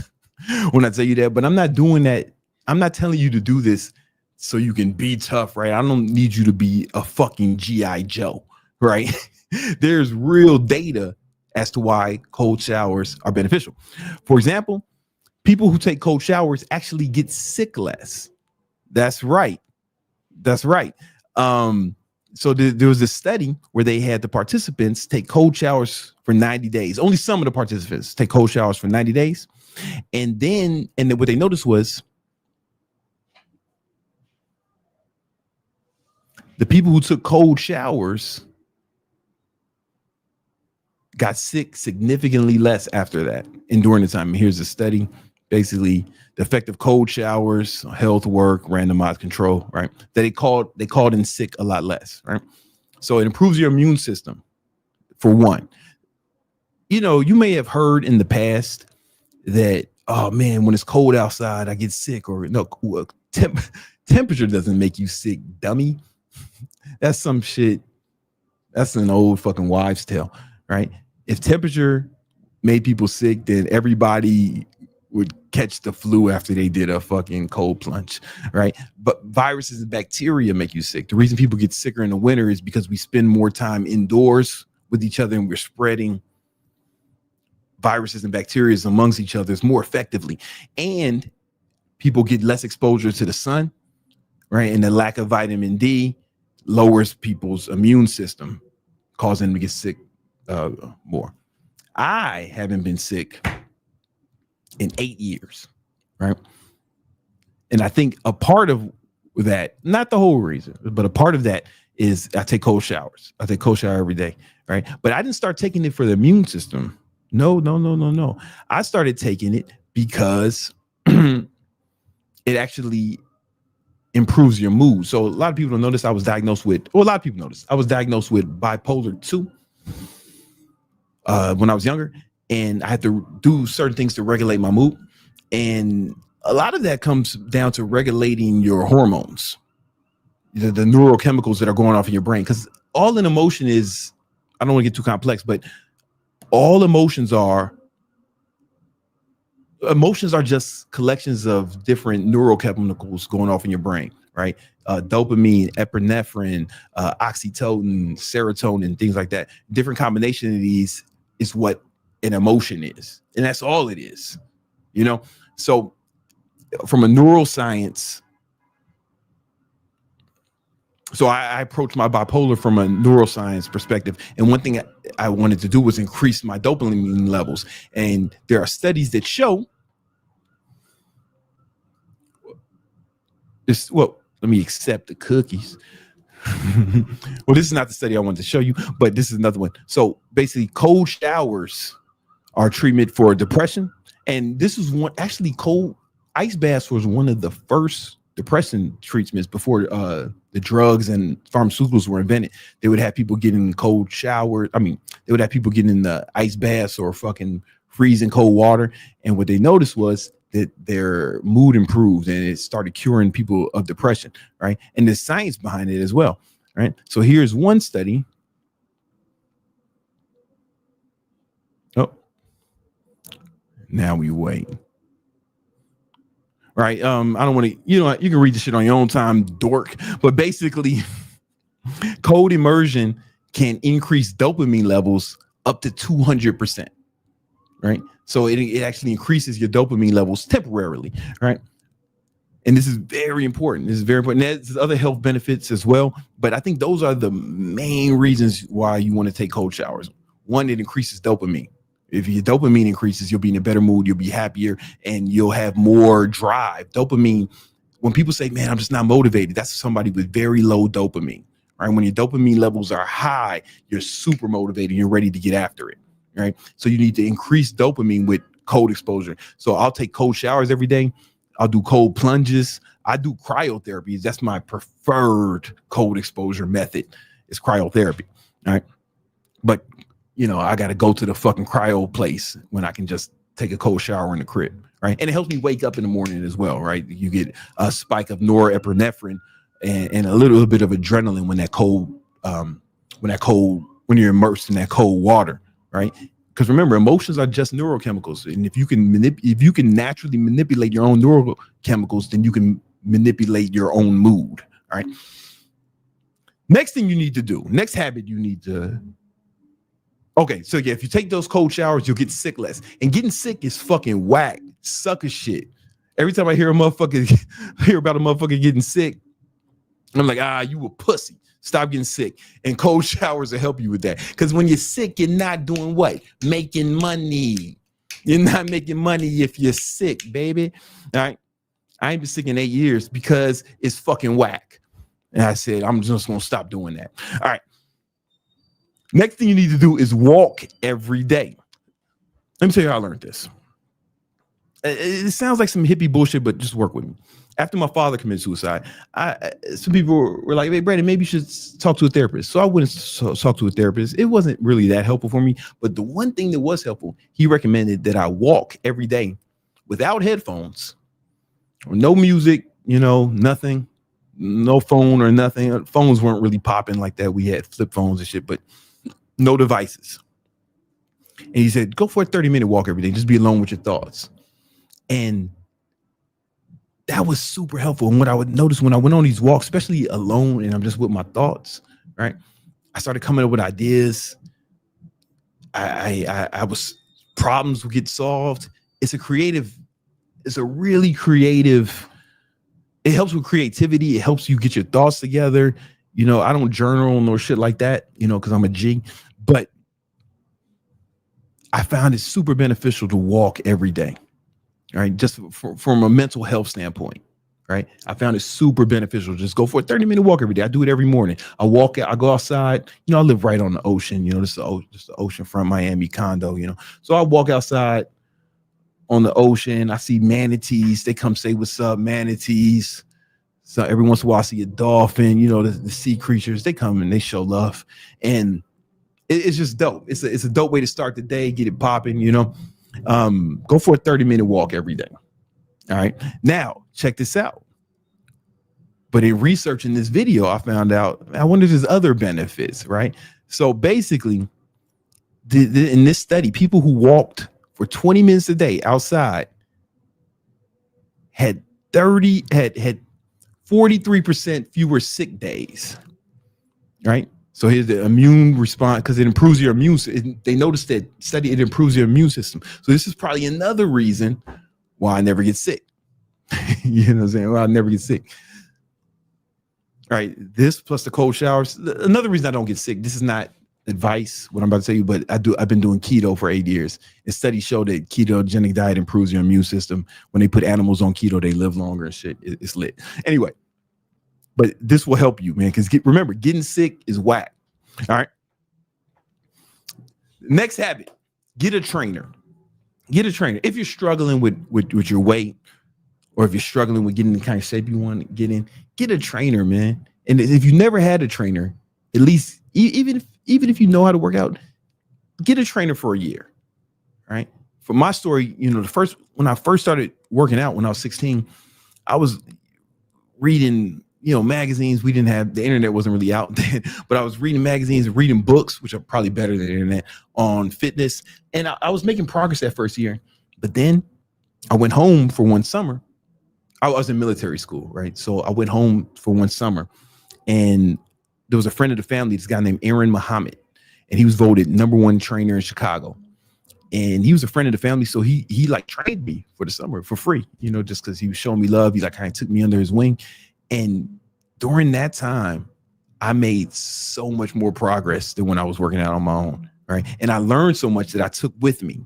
when I tell you that, but I'm not doing that. I'm not telling you to do this so you can be tough, right? I don't need you to be a fucking G.I. Joe, right? There's real data as to why cold showers are beneficial. For example, people who take cold showers actually get sick less. That's right. That's right. So there was a study where they had the participants take cold showers for 90 days. Only some of the participants take cold showers for 90 days. And then what they noticed was the people who took cold showers got sick significantly less after that and during the time. And here's a study, basically the effect of cold showers, health, work, randomized control, right? That they called in sick a lot less, right? So it improves your immune system, for one. You may have heard in the past that, oh man, when it's cold outside, I get sick, or no, temperature doesn't make you sick, dummy. That's some shit. That's an old fucking wives' tale, right? If temperature made people sick, then everybody would catch the flu after they did a fucking cold plunge, right? But viruses and bacteria make you sick. The reason people get sicker in the winter is because we spend more time indoors with each other and we're spreading viruses and bacteria amongst each other more effectively. And people get less exposure to the sun, right? And the lack of vitamin D lowers people's immune system, causing them to get sick more. I haven't been sick in 8 years, right? And I think a part of that, not the whole reason, but a part of that is I take cold showers. I take cold shower every day, right? But I didn't start taking it for the immune system. No. I started taking it because it actually improves your mood. So a lot of people don't notice I was diagnosed with, or a lot of people notice I was diagnosed with bipolar 2 when I was younger, and I had to do certain things to regulate my mood. And a lot of that comes down to regulating your hormones, the neurochemicals that are going off in your brain. Because all an emotion is, I don't want to get too complex, but all emotions are just collections of different neurochemicals going off in your brain, right? Dopamine, epinephrine, oxytocin, serotonin, things like that. Different combination of these is what an emotion is, and that's all it is, you know. So from a neuroscience, so I approached my bipolar from a neuroscience perspective, and one thing I wanted to do was increase my dopamine levels. And there are studies that show this. Well, let me accept the cookies. Well, this is not the study I wanted to show you, but this is another one. So basically, cold showers are treatment for depression, and this is one. Actually, cold ice baths was one of the first depression treatments before the drugs and pharmaceuticals were invented. They would have people get in cold showers. I mean, they would have people get in the ice baths or fucking freezing cold water, and what they noticed was that their mood improved, and it started curing people of depression, right? And there's science behind it as well, right? So here's one study. Oh, now we wait. Right. I don't want to, you can read the shit on your own time, dork. But basically, cold immersion can increase dopamine levels up to 200%. Right. So it actually increases your dopamine levels temporarily. Right. And this is very important. This is very important. There's other health benefits as well. But I think those are the main reasons why you want to take cold showers. One, it increases dopamine. If your dopamine increases, you'll be in a better mood, you'll be happier, and you'll have more drive. Dopamine, when people say, man, I'm just not motivated, that's somebody with very low dopamine, right? When your dopamine levels are high, you're super motivated, you're ready to get after it, right? So you need to increase dopamine with cold exposure. So I'll take cold showers every day. I'll do cold plunges. I do cryotherapy. That's my preferred cold exposure method, is cryotherapy, all right? But I got to go to the fucking cryo place when I can just take a cold shower in the crib, right? And it helps me wake up in the morning as well, right? You get a spike of norepinephrine and a little bit of adrenaline when you're immersed in that cold water, right? Because remember, emotions are just neurochemicals, and if you can naturally manipulate your own neurochemicals, then you can manipulate your own mood, all right? Next thing you need to do, next habit you need to. Okay, so yeah, if you take those cold showers, you'll get sick less. And getting sick is fucking whack, sucker shit. Every time I hear about a motherfucker getting sick, I'm like, you a pussy. Stop getting sick. And cold showers will help you with that. Because when you're sick, you're not doing what? Making money. You're not making money if you're sick, baby. All right. I ain't been sick in 8 years because it's fucking whack. And I said, I'm just gonna stop doing that. All right. Next thing you need to do is walk every day. Let me tell you how I learned this. It sounds like some hippie bullshit, but just work with me. After my father committed suicide, some people were like, hey, Brandon, maybe you should talk to a therapist. So I went and talk to a therapist. It wasn't really that helpful for me. But the one thing that was helpful, he recommended that I walk every day without headphones, or no music, nothing, no phone or nothing. Phones weren't really popping like that. We had flip phones and shit, but no devices. And he said, go for a 30-minute walk every day. Just be alone with your thoughts. And that was super helpful. And what I would notice when I went on these walks, especially alone and I'm just with my thoughts, right? I started coming up with ideas. Problems would get solved. It's a really creative, it helps with creativity. It helps you get your thoughts together. I don't journal nor shit like that, because I'm a G, but I found it super beneficial to walk every day. All right. Just from a mental health standpoint. Right. I found it super beneficial. Just go for a 30-minute walk every day. I do it every morning. I walk out, I go outside. I live right on the ocean. This is the oceanfront Miami condo, So I walk outside on the ocean. I see manatees. They come say, what's up, manatees. So every once in a while I see a dolphin, you know, the sea creatures, they come and they show love. And it's just dope. It's a dope way to start the day, get it popping, you know. Go for a 30-minute walk every day. All right. Now, check this out. But in researching this video, I found out, I wonder if there's other benefits, right? So basically, in this study, people who walked for 20 minutes a day outside had 43% fewer sick days, right? So here's the immune response, because it improves your immune. They noticed that study, it improves your immune system. So this is probably another reason why I never get sick. You know what I'm saying? Well, I never get sick. All right, this plus the cold showers. Another reason I don't get sick. This is not advice, what I'm about to tell you, but I've been doing keto for 8 years. And studies show that ketogenic diet improves your immune system. When they put animals on keto, they live longer and shit. It's lit. Anyway, but this will help you, man, because remember, getting sick is whack. All right. Next habit, get a trainer. Get a trainer. If you're struggling with your weight, or if you're struggling with getting the kind of shape you want to get in, get a trainer, man. And if you never had a trainer, at least even if you know how to work out, get a trainer for a year. Right. For my story, you know, when I first started working out when I was 16, I was reading, you know, magazines. We didn't have, the internet wasn't really out then, but I was reading magazines and reading books, which are probably better than the internet, on fitness. And I was making progress that first year. But then I went home for one summer. I was in military school, right? So I went home for one summer, and there was a friend of the family, this guy named Aaron Muhammad, and he was voted #1 trainer in Chicago. And he was a friend of the family, so he like trained me for the summer for free, you know, just because he was showing me love. He like kind of took me under his wing. And during that time, I made so much more progress than when I was working out on my own, right? And I learned so much that I took with me,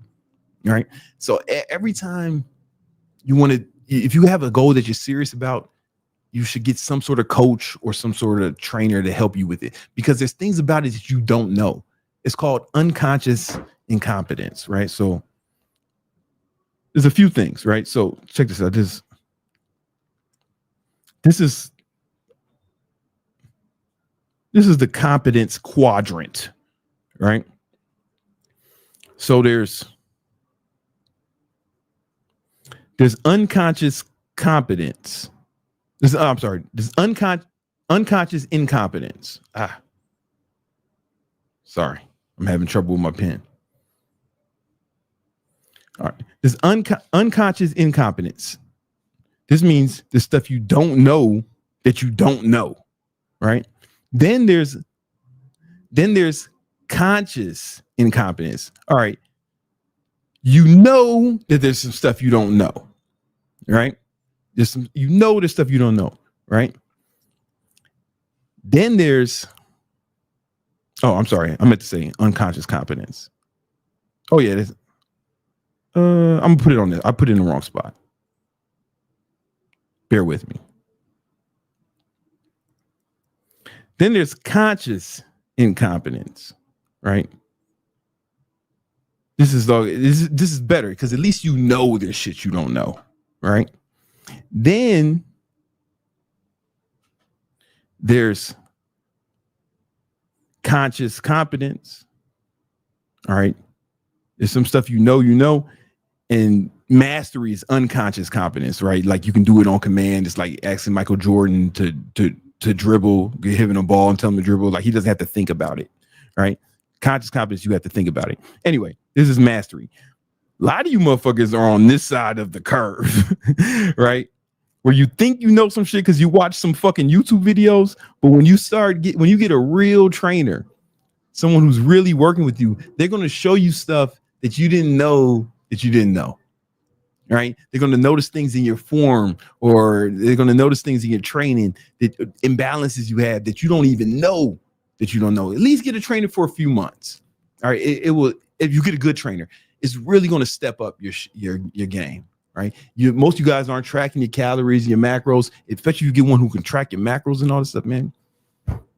right? So every time you want to, if you have a goal that you're serious about, you should get some sort of coach or some sort of trainer to help you with it, because there's things about it that you don't know. It's called unconscious incompetence, right? So there's a few things, right? So check this out. This is the competence quadrant, right? So there's unconscious competence. There's unconscious incompetence. Sorry, I'm having trouble with my pen. All right, there's unconscious incompetence. This means the stuff you don't know that you don't know, right? Then there's conscious incompetence. All right, you know that there's some stuff you don't know, right? There's some, you know, there's stuff you don't know, right? Then there's, oh, I'm sorry, I meant to say unconscious competence. Oh yeah, I'm gonna put it on this. I put it in the wrong spot. Bear with me. Then there's conscious incompetence, right? This is better, because at least you know there's shit you don't know, right? Then there's conscious competence. All right. There's some stuff you know, and mastery is unconscious competence, right? Like you can do it on command. It's like asking Michael Jordan to dribble, get him a ball and tell him to dribble. Like he doesn't have to think about it, right? Conscious competence, you have to think about it. Anyway, this is mastery. A lot of you motherfuckers are on this side of the curve, right? Where you think you know some shit because you watch some fucking YouTube videos, but when you get a real trainer, someone who's really working with you, they're going to show you stuff that you didn't know, right? They're going to notice things in your form, or they're going to notice things in your training, that imbalances you have that you don't even know that you don't know. At least get a trainer for a few months. All right, it will. If you get a good trainer, it's really going to step up your game, right? Most of you guys aren't tracking your calories, your macros. Especially if you get one who can track your macros and all this stuff, man.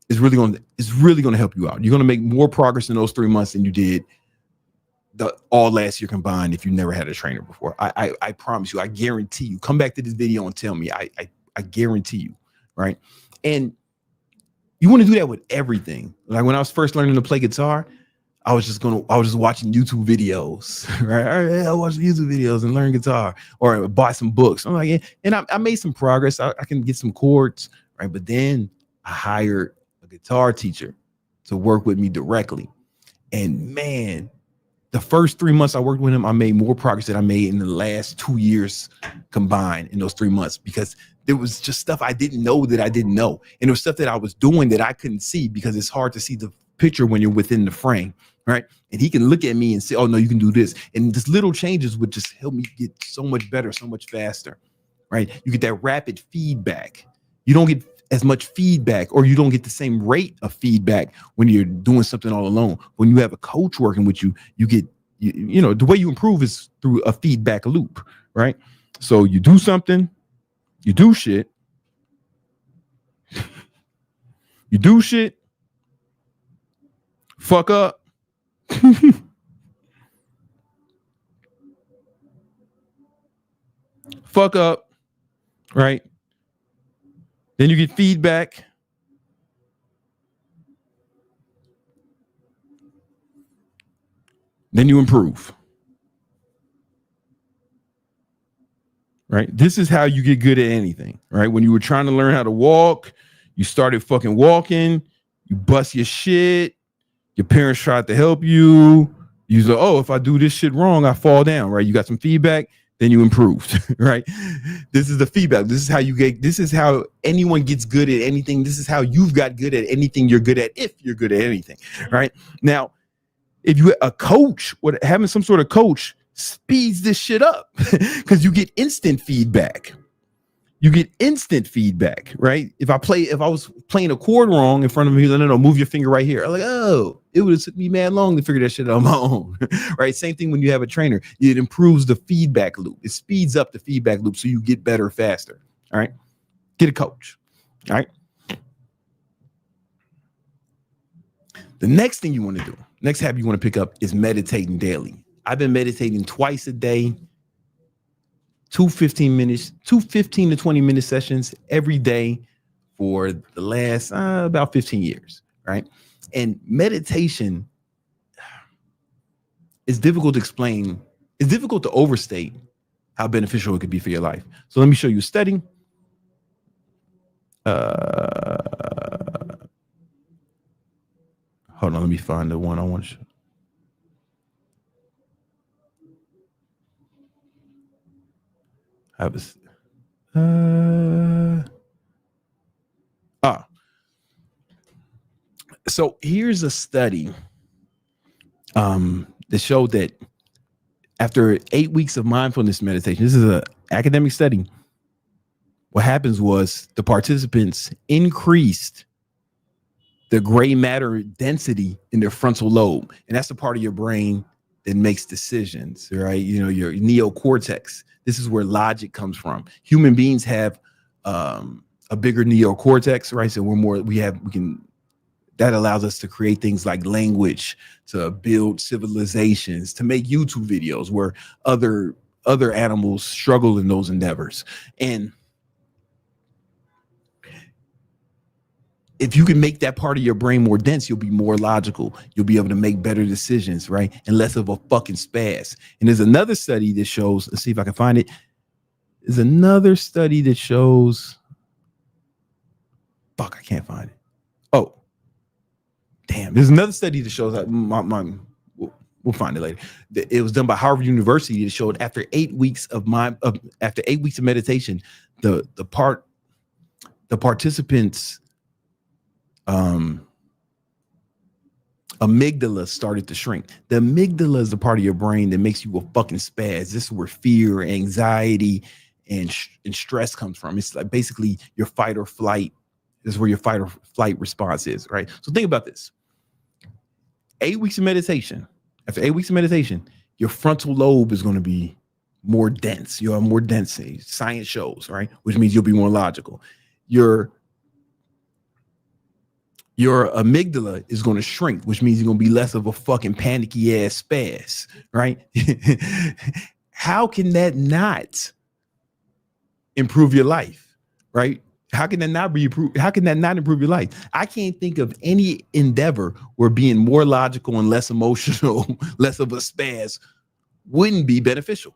It's really going to help you out. You're going to make more progress in those 3 months than you did all last year combined if you never had a trainer before. I promise you. I guarantee you. Come back to this video and tell me. I guarantee you. right? And you want to do that with everything. Like when I was first learning to play guitar, I was just watching YouTube videos, right? All right, I watch YouTube videos and learn guitar, or buy some books. I'm like, and I made some progress. I can get some chords, right? But then I hired a guitar teacher to work with me directly. And man, the first 3 months I worked with him, I made more progress than I made in the last 2 years combined in those 3 months, because there was just stuff I didn't know that I didn't know. And there was stuff that I was doing that I couldn't see, because it's hard to see the picture when you're within the frame, right? And he can look at me and say, oh no, you can do this. And just little changes would just help me get so much better, so much faster, right? You get that rapid feedback. You don't get as much feedback, or you don't get the same rate of feedback when you're doing something all alone. When you have a coach working with you, you get, you know, the way you improve is through a feedback loop, right? So you do something, you do shit, you do shit, fuck up, fuck up, right? Then you get feedback. Then you improve. Right? This is how you get good at anything, right? When you were trying to learn how to walk, you started fucking walking, you bust your shit, your parents tried to help you. You said, oh, if I do this shit wrong, I fall down, right? You got some feedback, then you improved, right? This is the feedback. This is how you get, this is how anyone gets good at anything. This is how you've got good at anything you're good at, if you're good at anything, right? Now, if you a coach, having some sort of coach speeds this shit up, because you get instant feedback. You get instant feedback, right? If I was playing a chord wrong in front of me, no, move your finger right here. I'm like, oh, it would have took me mad long to figure that shit out on my own, right? Same thing when you have a trainer. It improves the feedback loop. It speeds up the feedback loop so you get better faster, all right? Get a coach, all right? The next thing you want to do, next habit you want to pick up is meditating daily. I've been meditating twice a day, 15 to 20 minute sessions every day for the last about 15 years, right? And meditation is difficult to explain. It's difficult to overstate how beneficial it could be for your life. So let me show you a study. Hold on, let me find the one I want to show. So here's a study that showed that after 8 weeks of mindfulness meditation, this is an academic study, what happens was the participants increased the gray matter density in their frontal lobe. And that's the part of your brain that makes decisions, right? You know, your neocortex. This is where logic comes from. Human beings have a bigger neocortex, right? So that allows us to create things like language, to build civilizations, to make YouTube videos where other animals struggle in those endeavors. And if you can make that part of your brain more dense, you'll be more logical. You'll be able to make better decisions, right? And less of a fucking spaz. And there's another study that shows, let's see if I can find it. There's another study that shows, I can't find it. Oh, damn. There's another study that shows that we'll find it later. It was done by Harvard University that showed after 8 weeks of meditation, the participants' amygdala started to shrink. The amygdala is the part of your brain that makes you a fucking spaz. This is where fear, anxiety, and stress comes from. It's like basically your fight or flight. This is where your fight or flight response is, right? So think about this. 8 weeks of meditation. After 8 weeks of meditation, your frontal lobe is going to be more dense. You'll have more density. Science shows, right? Which means you'll be more logical. Your amygdala is going to shrink, which means you're going to be less of a fucking panicky ass spaz, right? How can that not improve your life, right? How can that not be improved? How can that not improve your life? I can't think of any endeavor where being more logical and less emotional, less of a spaz, wouldn't be beneficial.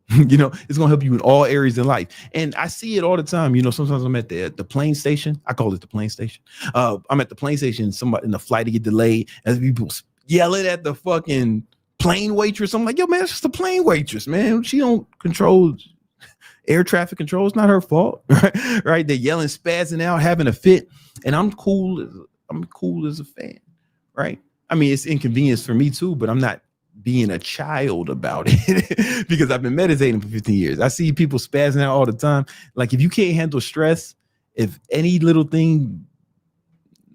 You know, it's gonna help you in all areas in life. And I see it all the time. You know, sometimes I'm at the plane station. I call it the plane station. I'm at the plane station, somebody in the flight to get delayed, and people yelling at the fucking plane waitress. I'm like, yo, man, it's just a plane waitress, man. She don't control air traffic control. It's not her fault, right? Right? They're yelling, spazzing out, having a fit, and I'm cool as a fan, right? I mean, it's inconvenience for me too, but I'm not being a child about it because I've been meditating for 15 years. I see people spazzing out all the time. Like, if you can't handle stress, if any little thing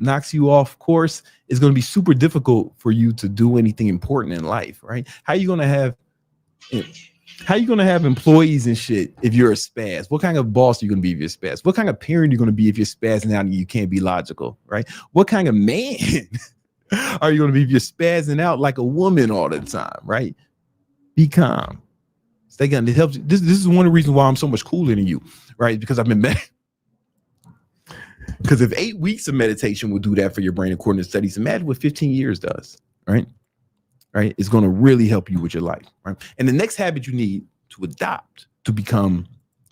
knocks you off course, it's going to be super difficult for you to do anything important in life, right? How are you going to have employees and shit if you're a spaz? What kind of boss are you going to be if you're a spaz? What kind of parent are you going to be if you're spazzing out and you can't be logical, right? What kind of man are you going to be if you're spazzing out like a woman all the time, right? Be calm. Stay calm. It helps you. This is one of the reasons why I'm so much cooler than you, right? Because I've been because if 8 weeks of meditation will do that for your brain according to studies, imagine what 15 years does, right? Right? It's going to really help you with your life, right? And the next habit you need to adopt to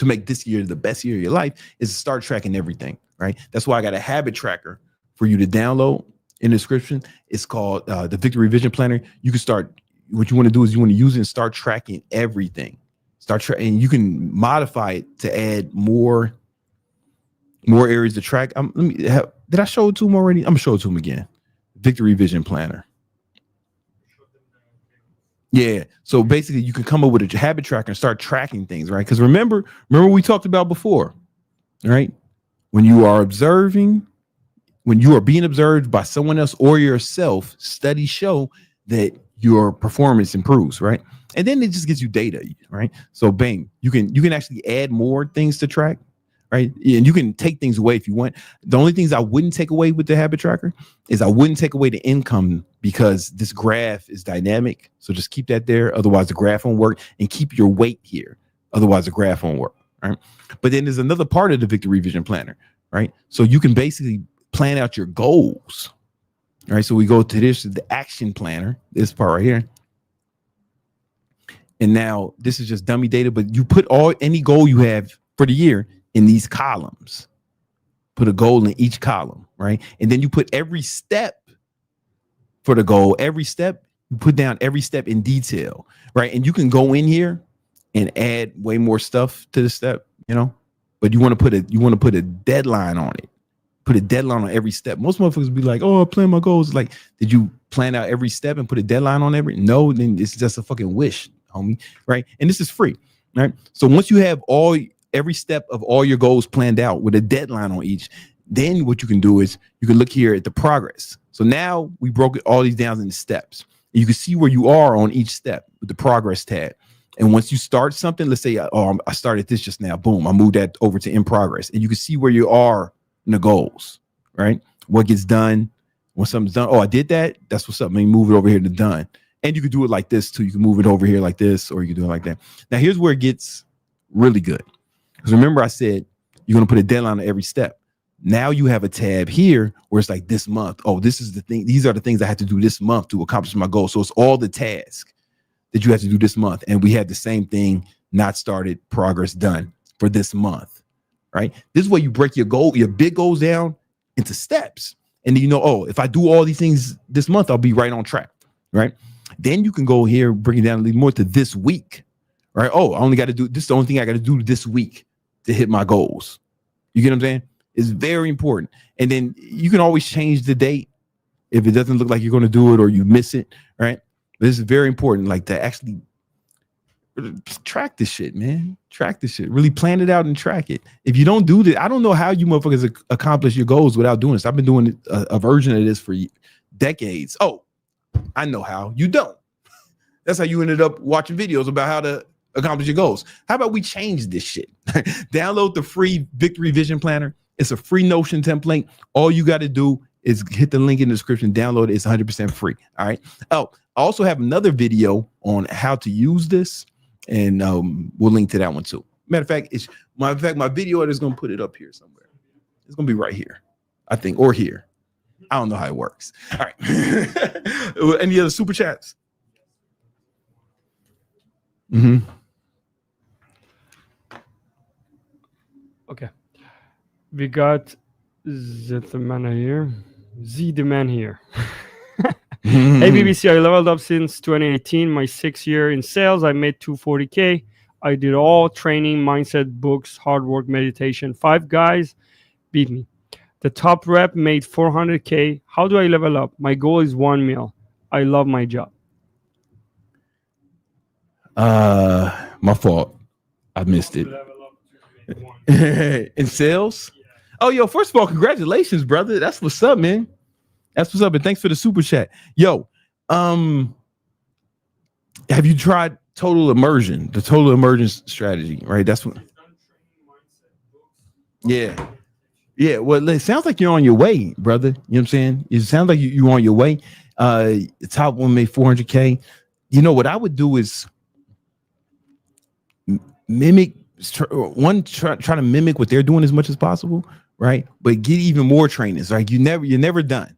make this year the best year of your life is to start tracking everything, right? That's why I got a habit tracker for you to download in the description. It's called the Victory Vision Planner. You can start, what you want to do is you want to use it and start tracking everything. And you can modify it to add more areas to track. Did I show it to him already? I'm gonna show it to him again. Victory Vision Planner. Yeah. So basically you can come up with a habit tracker and start tracking things, right? Because remember we talked about before, right? When you are being observed by someone else or yourself, studies show that your performance improves, right? And then it just gives you data, right? So bang, you can actually add more things to track, right? And you can take things away if you want. The only things I wouldn't take away with the habit tracker is I wouldn't take away the income, because this graph is dynamic. So just keep that there. Otherwise the graph won't work, and keep your weight here. Otherwise the graph won't work, right? But then there's another part of the Victory Vision Planner, right? So you can basically plan out your goals, right? So we go to the action planner, this part right here. And now this is just dummy data, but you put any goal you have for the year in these columns. Put a goal in each column, right? And then you put every step for the goal. Every step, you put down every step in detail, right? And you can go in here and add way more stuff to the step, you know, but you want to put a deadline on it. Put a deadline on every step. Most motherfuckers be like, oh, I plan my goals. Like, did you plan out every step and put a deadline on every? No, then it's just a fucking wish, homie, right? And this is free, right? So once you have every step of all your goals planned out with a deadline on each, then what you can do is you can look here at the progress. So now we broke all these down into steps. And you can see where you are on each step with the progress tab. And once you start something, let's say, I started this just now. Boom, I moved that over to in progress. And you can see where you are in the goals, right? What gets done when something's done. Oh, I did that. That's what's up. Let me move it over here to done. And you can do it like this too. You can move it over here like this, or you can do it like that. Now here's where it gets really good. Because remember I said you're going to put a deadline on every step. Now you have a tab here where it's like this month. Oh, this is the thing. These are the things I have to do this month to accomplish my goal. So it's all the tasks that you have to do this month. And we had the same thing, not started, progress done for this month, right? This is where you break your big goals down into steps. And then you know, oh, if I do all these things this month, I'll be right on track, right? Then you can go here, bring it down a little more to this week, right? Oh, I only got to do this. Is the only thing I got to do this week to hit my goals. You get what I'm saying? It's very important. And then you can always change the date if it doesn't look like you're going to do it or you miss it, right? But this is very important, like to actually track this shit, man. Track this shit. Really plan it out and track it. If you don't do this, I don't know how you motherfuckers accomplish your goals without doing this. I've been doing a version of this for decades. Oh, I know how. You don't. That's how you ended up watching videos about how to accomplish your goals. How about we change this shit? Download the free Victory Vision Planner. It's a free Notion template. All you got to do is hit the link in the description, download it. It's 100% free. All right. Oh, I also have another video on how to use this, and we'll link to that one too. Matter of fact, my video editor is going to put it up here somewhere. It's gonna be right here, I think, or here. I don't know how it works. All right. Any other super chats? Okay. We got the man here. The man here. Hey BBC, I leveled up since 2018. My 6th year in sales, I made 240K. I did all training, mindset, books, hard work, meditation. 5 guys beat me. The top rep made 400K. How do I level up? My goal is 1 mil. I love my job. My fault. I missed it. In sales? Oh, yo, first of all, congratulations, brother. That's what's up, man. That's what's up, and thanks for the super chat. Yo, have you tried total immersion, the total immersion strategy, right? That's what. Yeah. Well, it sounds like you're on your way, brother. You know what I'm saying? It sounds like you're on your way. The top one made 400K. You know what I would do is mimic try to mimic what they're doing as much as possible, right? But get even more trainings. Like you're never done.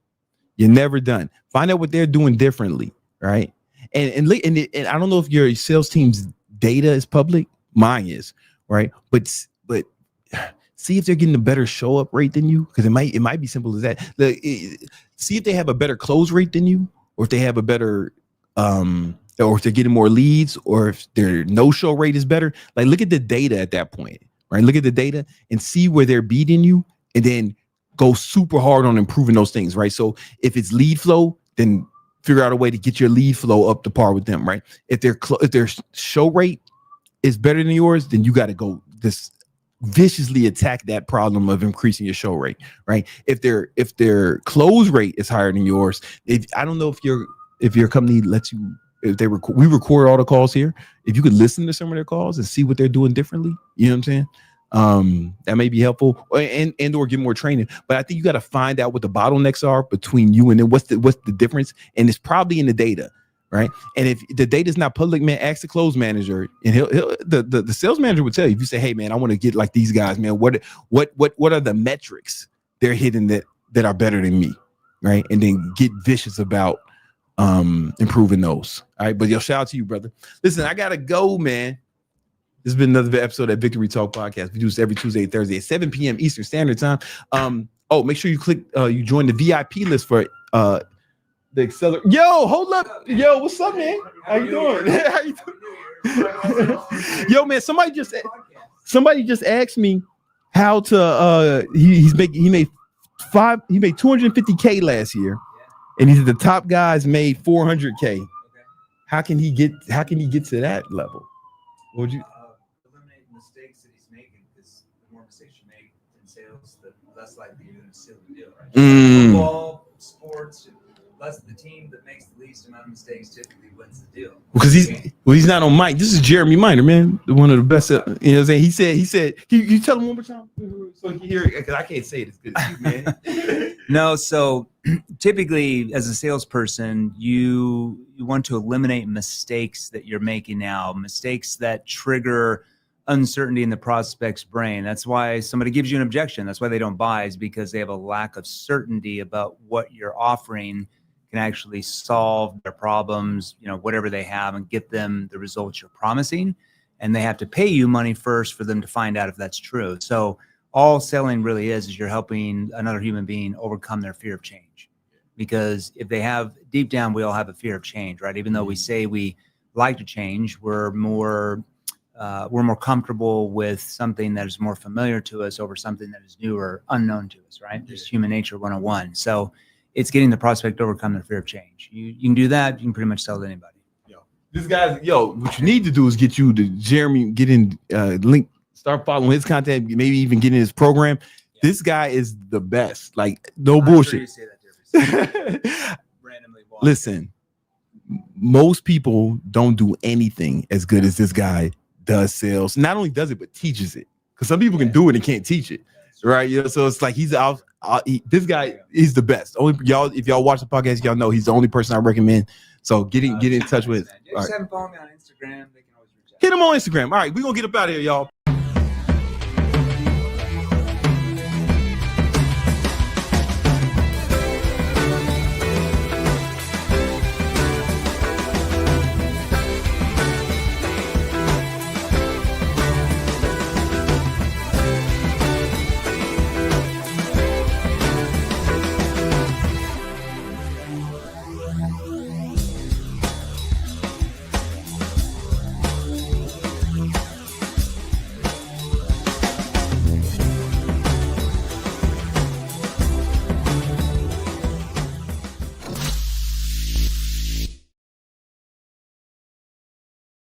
You're never done. Find out what they're doing differently, right? And I don't know if your sales team's data is public. Mine is, right? But see if they're getting a better show up rate than you, because it might be simple as that. See if they have a better close rate than you, or if they have a better or if they're getting more leads, or if their no-show rate is better. Like, look at the data at that point, right? Look at the data and see where they're beating you, and then go super hard on improving those things, right? So if it's lead flow, then figure out a way to get your lead flow up to par with them, right? If their show rate is better than yours, then you got to go this viciously attack that problem of increasing your show rate, right? If their close rate is higher than yours, I don't know if your company lets you, if we record all the calls here. If you could listen to some of their calls and see what they're doing differently, you know what I'm saying? That may be helpful, and or get more training. But I think you got to find out what the bottlenecks are between you and then what's the difference, and it's probably in the data, right? And if the data is not public, man, ask the close manager, and the sales manager would tell you. If you say, hey man, I want to get like these guys, man, what are the metrics they're hitting that are better than me, right? And then get vicious about improving those. All right, but yo, shout out to you, brother. Listen, I gotta go, man. This has been another episode of Victory Talk Podcast. We do this every Tuesday and Thursday at 7 p.m. Eastern Standard Time. Make sure you join the VIP list for the accelerator. Yo, hold up. Yo, what's up, man? How you doing? How you doing? Yo, man, somebody just asked me how to he made 250K last year, and he said the top guys made 400K. How can he get to that level? What would you mistakes that he's making, because the more mistakes you make in sales, the less likely you're going to seal the deal, right? Football, sports, less the team that makes the least amount of mistakes typically wins the deal. Because he's not on mic. This is Jeremy Miner, man, one of the best. You know what I'm saying? He said. You tell him one more time so you can hear it, because I can't say it as good as you, man. No, so typically as a salesperson, you want to eliminate mistakes that you're making now, mistakes that trigger uncertainty in the prospect's brain. That's why somebody gives you an objection. That's why they don't buy, is because they have a lack of certainty about what you're offering can actually solve their problems, whatever they have, and get them the results you're promising. And they have to pay you money first for them to find out if that's true. So all selling really is you're helping another human being overcome their fear of change. Because if they have, deep down, we all have a fear of change, right? Even though we say we like to change, we're more comfortable with something that is more familiar to us over something that is new or unknown to us, right? Just human nature 101. So it's getting the prospect to overcome their fear of change. You can do that. You can pretty much sell to anybody. What you need to do is get you to Jeremy, get in link, start following his content, maybe even get in his program. Yeah. This guy is the best. Like, no bullshit. You say that randomly. Listen, most people don't do anything as good as this guy does sales. Not only does it, but teaches it. Because some people can do it and can't teach it, right? So it's like he's out. This guy is the best. If y'all watch the podcast, y'all know he's the only person I recommend. So get in touch with. Just have him follow me on Instagram. They can always reach out. Hit him on Instagram. All right, we're gonna get up out of here, y'all.